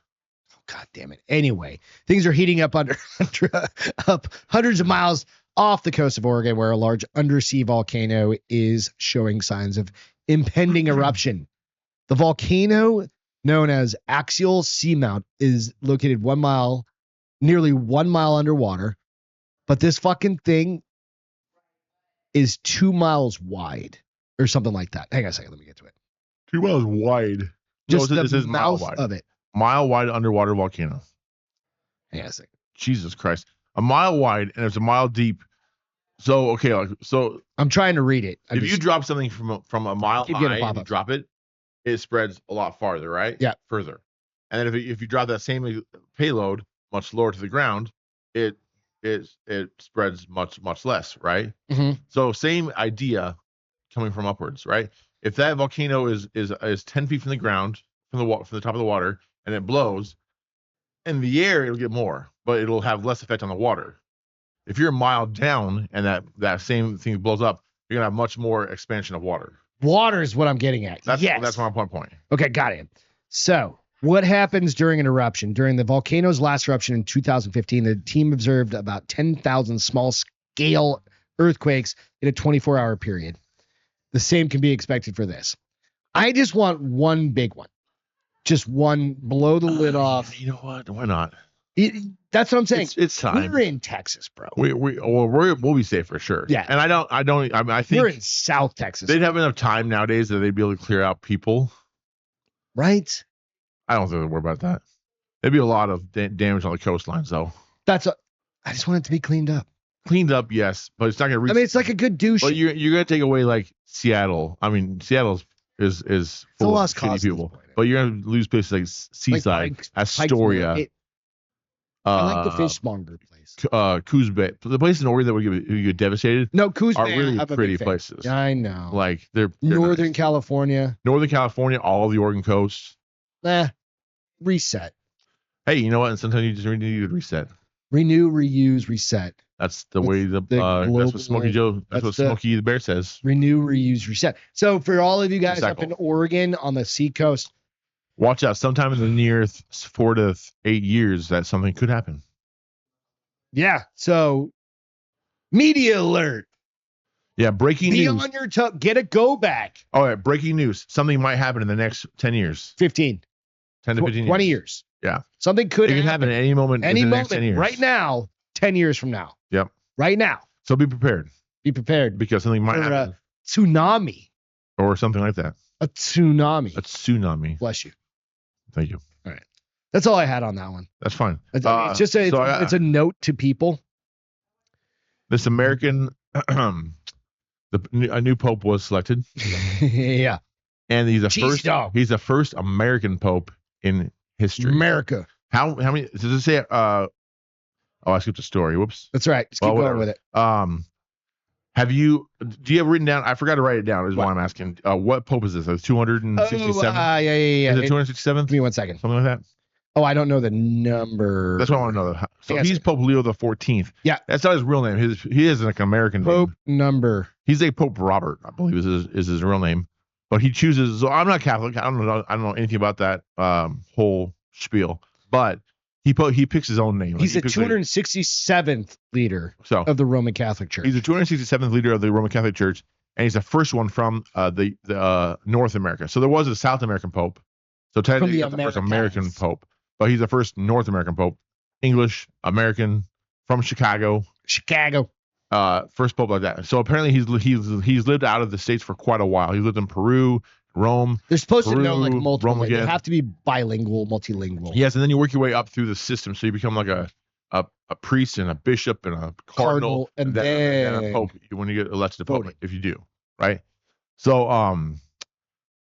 Oh, God damn it. Anyway, things are heating up up hundreds of miles off the coast of Oregon, where a large undersea volcano is showing signs of impending eruption. The volcano, known as Axial Seamount, is located nearly 1 mile underwater, but this fucking thing is 2 miles wide or something like that. Hang on a second, let me get to it. 2 miles wide. Just no, the says mouth mile wide. of it. Mile wide underwater volcano. Hang on a second. Jesus Christ. A mile wide and it's a mile deep. So, okay, so I'm trying to read it. If you drop something from a mile high and you drop it, it spreads a lot farther, right? Yeah. Further. And then if you drop that same payload much lower to the ground, it spreads much less, right? Mm-hmm. So same idea coming from upwards, right? If that volcano is 10 feet from the ground, from the top of the water, and it blows, in the air it'll get more, but it'll have less effect on the water. If you're a mile down and that same thing blows up, you're gonna have much more expansion of water. Water is what I'm getting at. That's my point. Okay, got it. So, what happens during an eruption? During the volcano's last eruption in 2015, the team observed about 10,000 small-scale earthquakes in a 24-hour period. The same can be expected for this. I just want one big one. Just one, blow the lid off. You know what? Why not? That's what I'm saying. It's time. We're in Texas, bro. We'll be safe for sure. Yeah. And I think we're in South Texas. They'd have enough time nowadays that they'd be able to clear out people. Right? I don't think they'd worry about that. There'd be a lot of damage on the coastlines, though. I just want it to be cleaned up. Cleaned up, yes, but it's not gonna. It's like a good douche. But you're gonna take away like Seattle. I mean, Seattle is full of shitty people. But you're gonna lose places like Seaside, Astoria. I like the fishmonger place. Coos Bay. The place in Oregon that would get devastated. No, Coos are Bay really pretty places. I know. Like they're Northern nice. California, all of the Oregon coast. Reset. Hey, you know what? And sometimes you just need to reset. Renew, reuse, reset. That's the way that's what Smokey Joe. That's what Smokey the Bear says. Renew, reuse, reset. So for all of you guys up in Oregon on the seacoast, watch out. Sometime in the near 4 to 8 years, that something could happen. Yeah. So, media alert. Yeah, breaking news. Be on your toe. Get a go back. All right, breaking news. Something might happen in the next 10 years. 15. 10 to 15 years. 20 years. Yeah. Something could happen at any moment. Any in the moment. Next 10 years. Right now. 10 years from now. Yep. Right now. So be prepared. Be prepared. Because something might happen. A tsunami. Or something like that. A tsunami. A tsunami. Bless you. Thank you. All right. That's all I had on that one. That's fine. It's just it's a note to people. This American, a new pope was selected. Yeah. And he's the first American pope in history. America. How many does it say? I skipped a story. Whoops. That's right. Just keep going with it. Do you have written down? I forgot to write it down. Is why I'm asking. What pope is this? 267. Yeah. Is it 267? Give me 1 second. Something like that. Oh, I don't know the number. That's what I want to know. So he's Pope Leo the 14th. Yeah. That's not his real name. He is like an American Pope name. number. He's a Pope Robert, I believe is his real name. But he chooses. So I'm not Catholic. I don't know anything about that whole spiel. But he picks his own name. He's the 267th leader of the Roman Catholic Church. He's the 267th leader of the Roman Catholic Church, and he's the first one from the North America. So there was a South American Pope. So technically, he's the first American Pope, but he's the first North American Pope, English American from Chicago. First Pope like that. So apparently he's lived out of the States for quite a while. He lived in Peru, Rome. They're supposed to know like multiple. They have to be bilingual, multilingual. Yes, and then you work your way up through the system, so you become like a priest and a bishop and a cardinal and then a pope when you get elected to pope, if you do, right? So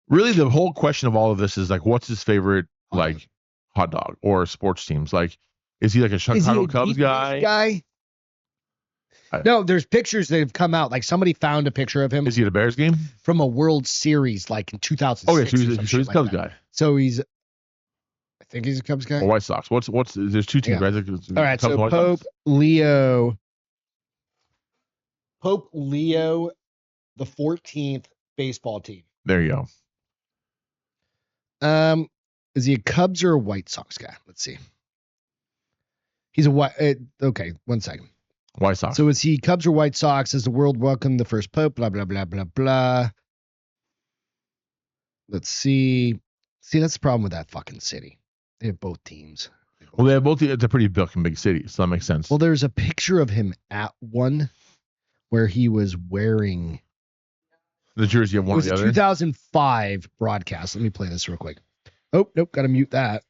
really the whole question of all of this is like, what's his favorite like hot dog or sports teams? Like, is he like a Chicago Cubs guy? No, there's pictures that have come out. Like somebody found a picture of him. Is he at a Bears game? From a World Series, like in 2006. Oh, yeah, so he's a Cubs guy. So he's, I think he's a Cubs guy. Or White Sox. There's two teams, right? All right, so Pope Leo, the 14th baseball team. There you go. Is he a Cubs or a White Sox guy? Let's see. He's a White. Okay, 1 second. White Sox. So is he Cubs or White Sox? As the world welcomed the first Pope? Blah blah blah blah blah. Let's see. See, that's the problem with that fucking city. They have both teams. Well, they have both. It's a pretty big city, so that makes sense. Well, there's a picture of him at one where he was wearing the jersey of one of the other. 2005 broadcast. Let me play this real quick. Oh, nope, got to mute that.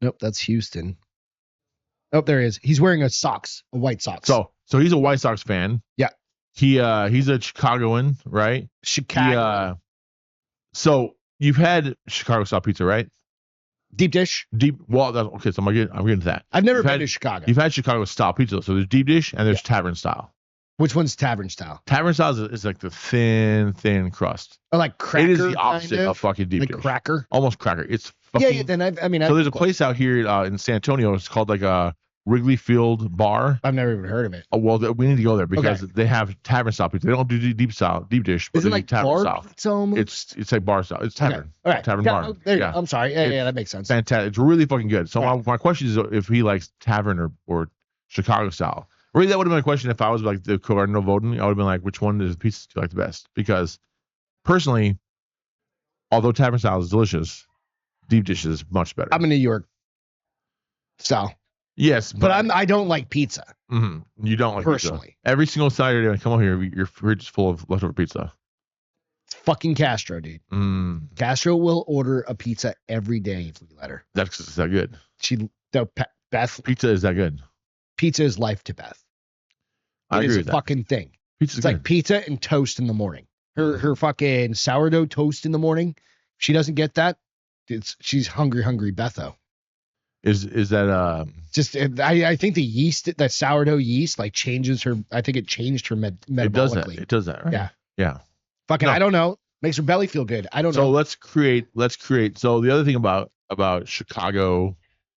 Nope, that's Houston. Oh, there he is. He's wearing a White Sox. So he's a White Sox fan. Yeah. He's a Chicagoan, right? Chicago. So you've had Chicago style pizza, right? Deep dish. Well, okay. So I'm getting to that. I've never been to Chicago. You've had Chicago style pizza. So there's deep dish and there's tavern style. Which one's tavern style? Tavern style is like the thin crust. Or like cracker. It is the opposite of fucking deep dish. Like cracker. Almost cracker. It's fucking. Yeah. Then so there's a place out here in San Antonio. It's called like a Wrigley Field Bar. I've never even heard of it. Oh, well, we need to go there because they have tavern style pizza. They don't do deep dish, but is it like tavern bar style. It's like bar style. It's tavern. Okay. All right. Tavern bar. Yeah. I'm sorry. Yeah, that makes sense. Fantastic. It's really fucking good. So my question is if he likes tavern or Chicago style. Really, that would have been a question if I was like the cardinal voting. I would have been like, which one is the pizza do you like the best? Because personally, although tavern style is delicious, deep dish is much better. I'm a New York style. Yes, but I don't like pizza. Mm-hmm. You don't like personally. Pizza. Every single Saturday, I come over here, your fridge is full of leftover pizza. It's fucking Castro, dude. Castro will order a pizza every day if we let her. That's because it's that good. Beth. Pizza is that good. Pizza is life to Beth. I agree with that. Fucking thing. Pizza's it's good. Like pizza and toast in the morning. Her fucking sourdough toast in the morning. If she doesn't get that, she's hungry Betho. Is that just I think the yeast, that sourdough yeast, like changes her. I think it changed her metabolically. It does that, right? Yeah. Fucking no. I don't know. Makes her belly feel good. I don't know. So let's create. So the other thing about Chicago,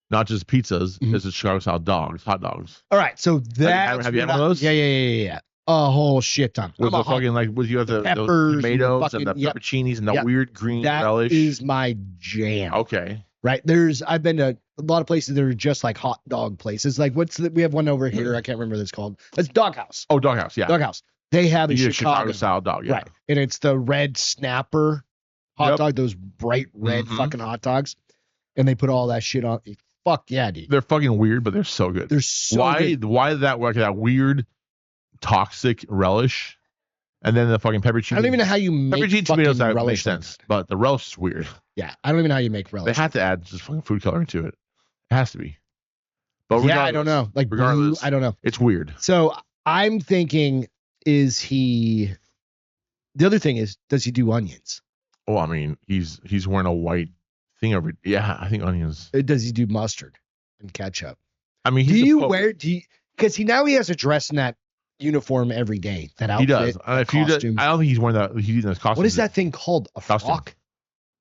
not just pizzas, is the Chicago style hot dogs. All right. So that have you had one of those? Yeah. A whole shit ton. With the fucking you have the peppers, tomatoes and the pepperoncinis and the weird green relish. That is my jam. Okay. Right. I've been to a lot of places that are just like hot dog places. Like we have one over here. I can't remember what it's called. It's Doghouse. Oh, Doghouse. Yeah. Doghouse. They have a Chicago style dog. Yeah. Right. And it's the red snapper hot dog, those bright red fucking hot dogs. And they put all that shit on. Fuck yeah, dude. They're fucking weird, but they're so good. They're so good. Why that weird toxic relish? And then the fucking pepperoni. I don't even know how you make pepperoni tomatoes. That relish makes sense, but the relish is weird. Yeah, I don't even know how you make relish. They have to add just fucking food coloring to it. It has to be. But yeah, I don't know. Like regardless, blue, I don't know. It's weird. So I'm thinking, is he? The other thing is, does he do onions? Oh, I mean, he's wearing a white thing over. Yeah, I think onions. Does he do mustard and ketchup? I mean, because now he has to dress in that uniform every day. That outfit. He does. I don't think he's wearing that. He's in his costume. What is that thing called? A costume. frock?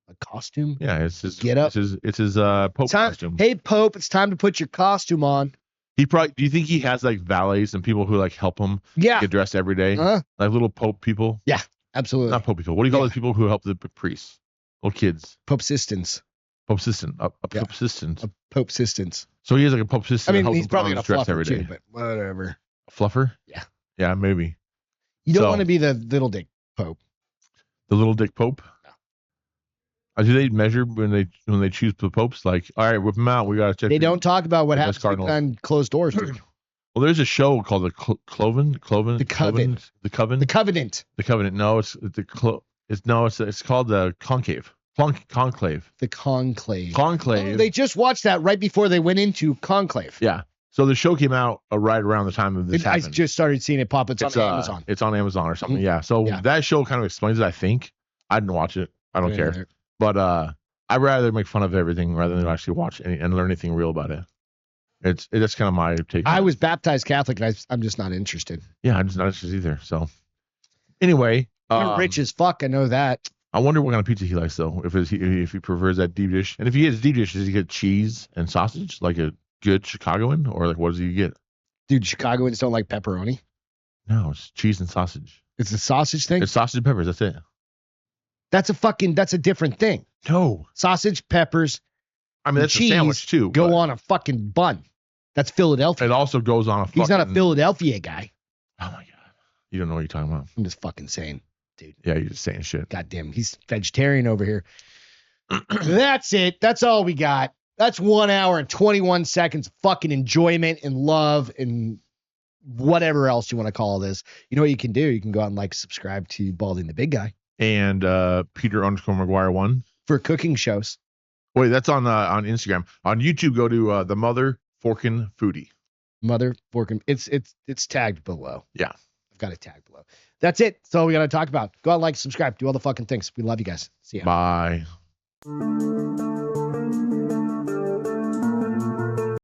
A costume? Yeah, it's his get up. It's his Pope costume. Hey Pope, it's time to put your costume on. Do you think he has like valets and people who like help him get dressed every day? Like little Pope people? Yeah, absolutely. Not Pope people. What do you call those people who help the priests? Little kids. Pope assistants. Pope assistant. A Pope assistant. A Pope assistant. So he has like a Pope assistant. I mean, he's probably gonna fluffer every day. Too, but whatever. A fluffer? Yeah. Yeah, maybe. You don't want to be the little dick Pope. The little dick Pope? No. Do they measure when they choose the popes? Like, all right, whip them out. We gotta check. They don't talk about what happens behind closed doors, dude. Well, there's a show called the Covenant. No, it's called the Conclave. Conclave. The Conclave. Conclave. Oh, they just watched that right before they went into Conclave. Yeah. So the show came out right around the time of this happened. I just started seeing it pop. It's on Amazon. It's on Amazon or something. Yeah. So that show kind of explains it, I think. I didn't watch it. I don't care. But I'd rather make fun of everything rather than actually watch and learn anything real about it. That's kind of my take. I was baptized Catholic, and I'm just not interested. Yeah, I'm just not interested either. So anyway, I'm rich as fuck. I know that. I wonder what kind of pizza he likes though. If he prefers that deep dish, and if he gets deep dish, does he get cheese and sausage like a good Chicagoan, or like what does he get? Dude, Chicagoans don't like pepperoni. No, it's cheese and sausage. It's a sausage thing. It's sausage and peppers. That's it. That's a different thing. No, sausage, peppers. I mean, that's a sandwich too. Go on a fucking bun. That's Philadelphia. It also goes on a fucking... He's not a Philadelphia guy. Oh my God. You don't know what you're talking about. I'm just fucking saying, dude. Yeah, you're just saying shit. Goddamn, he's vegetarian over here. That's it. That's all we got. That's 1 hour and 21 seconds of fucking enjoyment and love and whatever else you want to call this. You know what you can do? You can go out and subscribe to Baldy and the Big Guy. And Peter_McGuire1. For cooking shows. Wait, that's on Instagram. On YouTube, go to the Mother Forkin Foodie. Mother Forkin. It's tagged below. Yeah. I've got it tagged below. That's it. That's all we got to talk about. Go out, subscribe, do all the fucking things. We love you guys. See ya. Bye.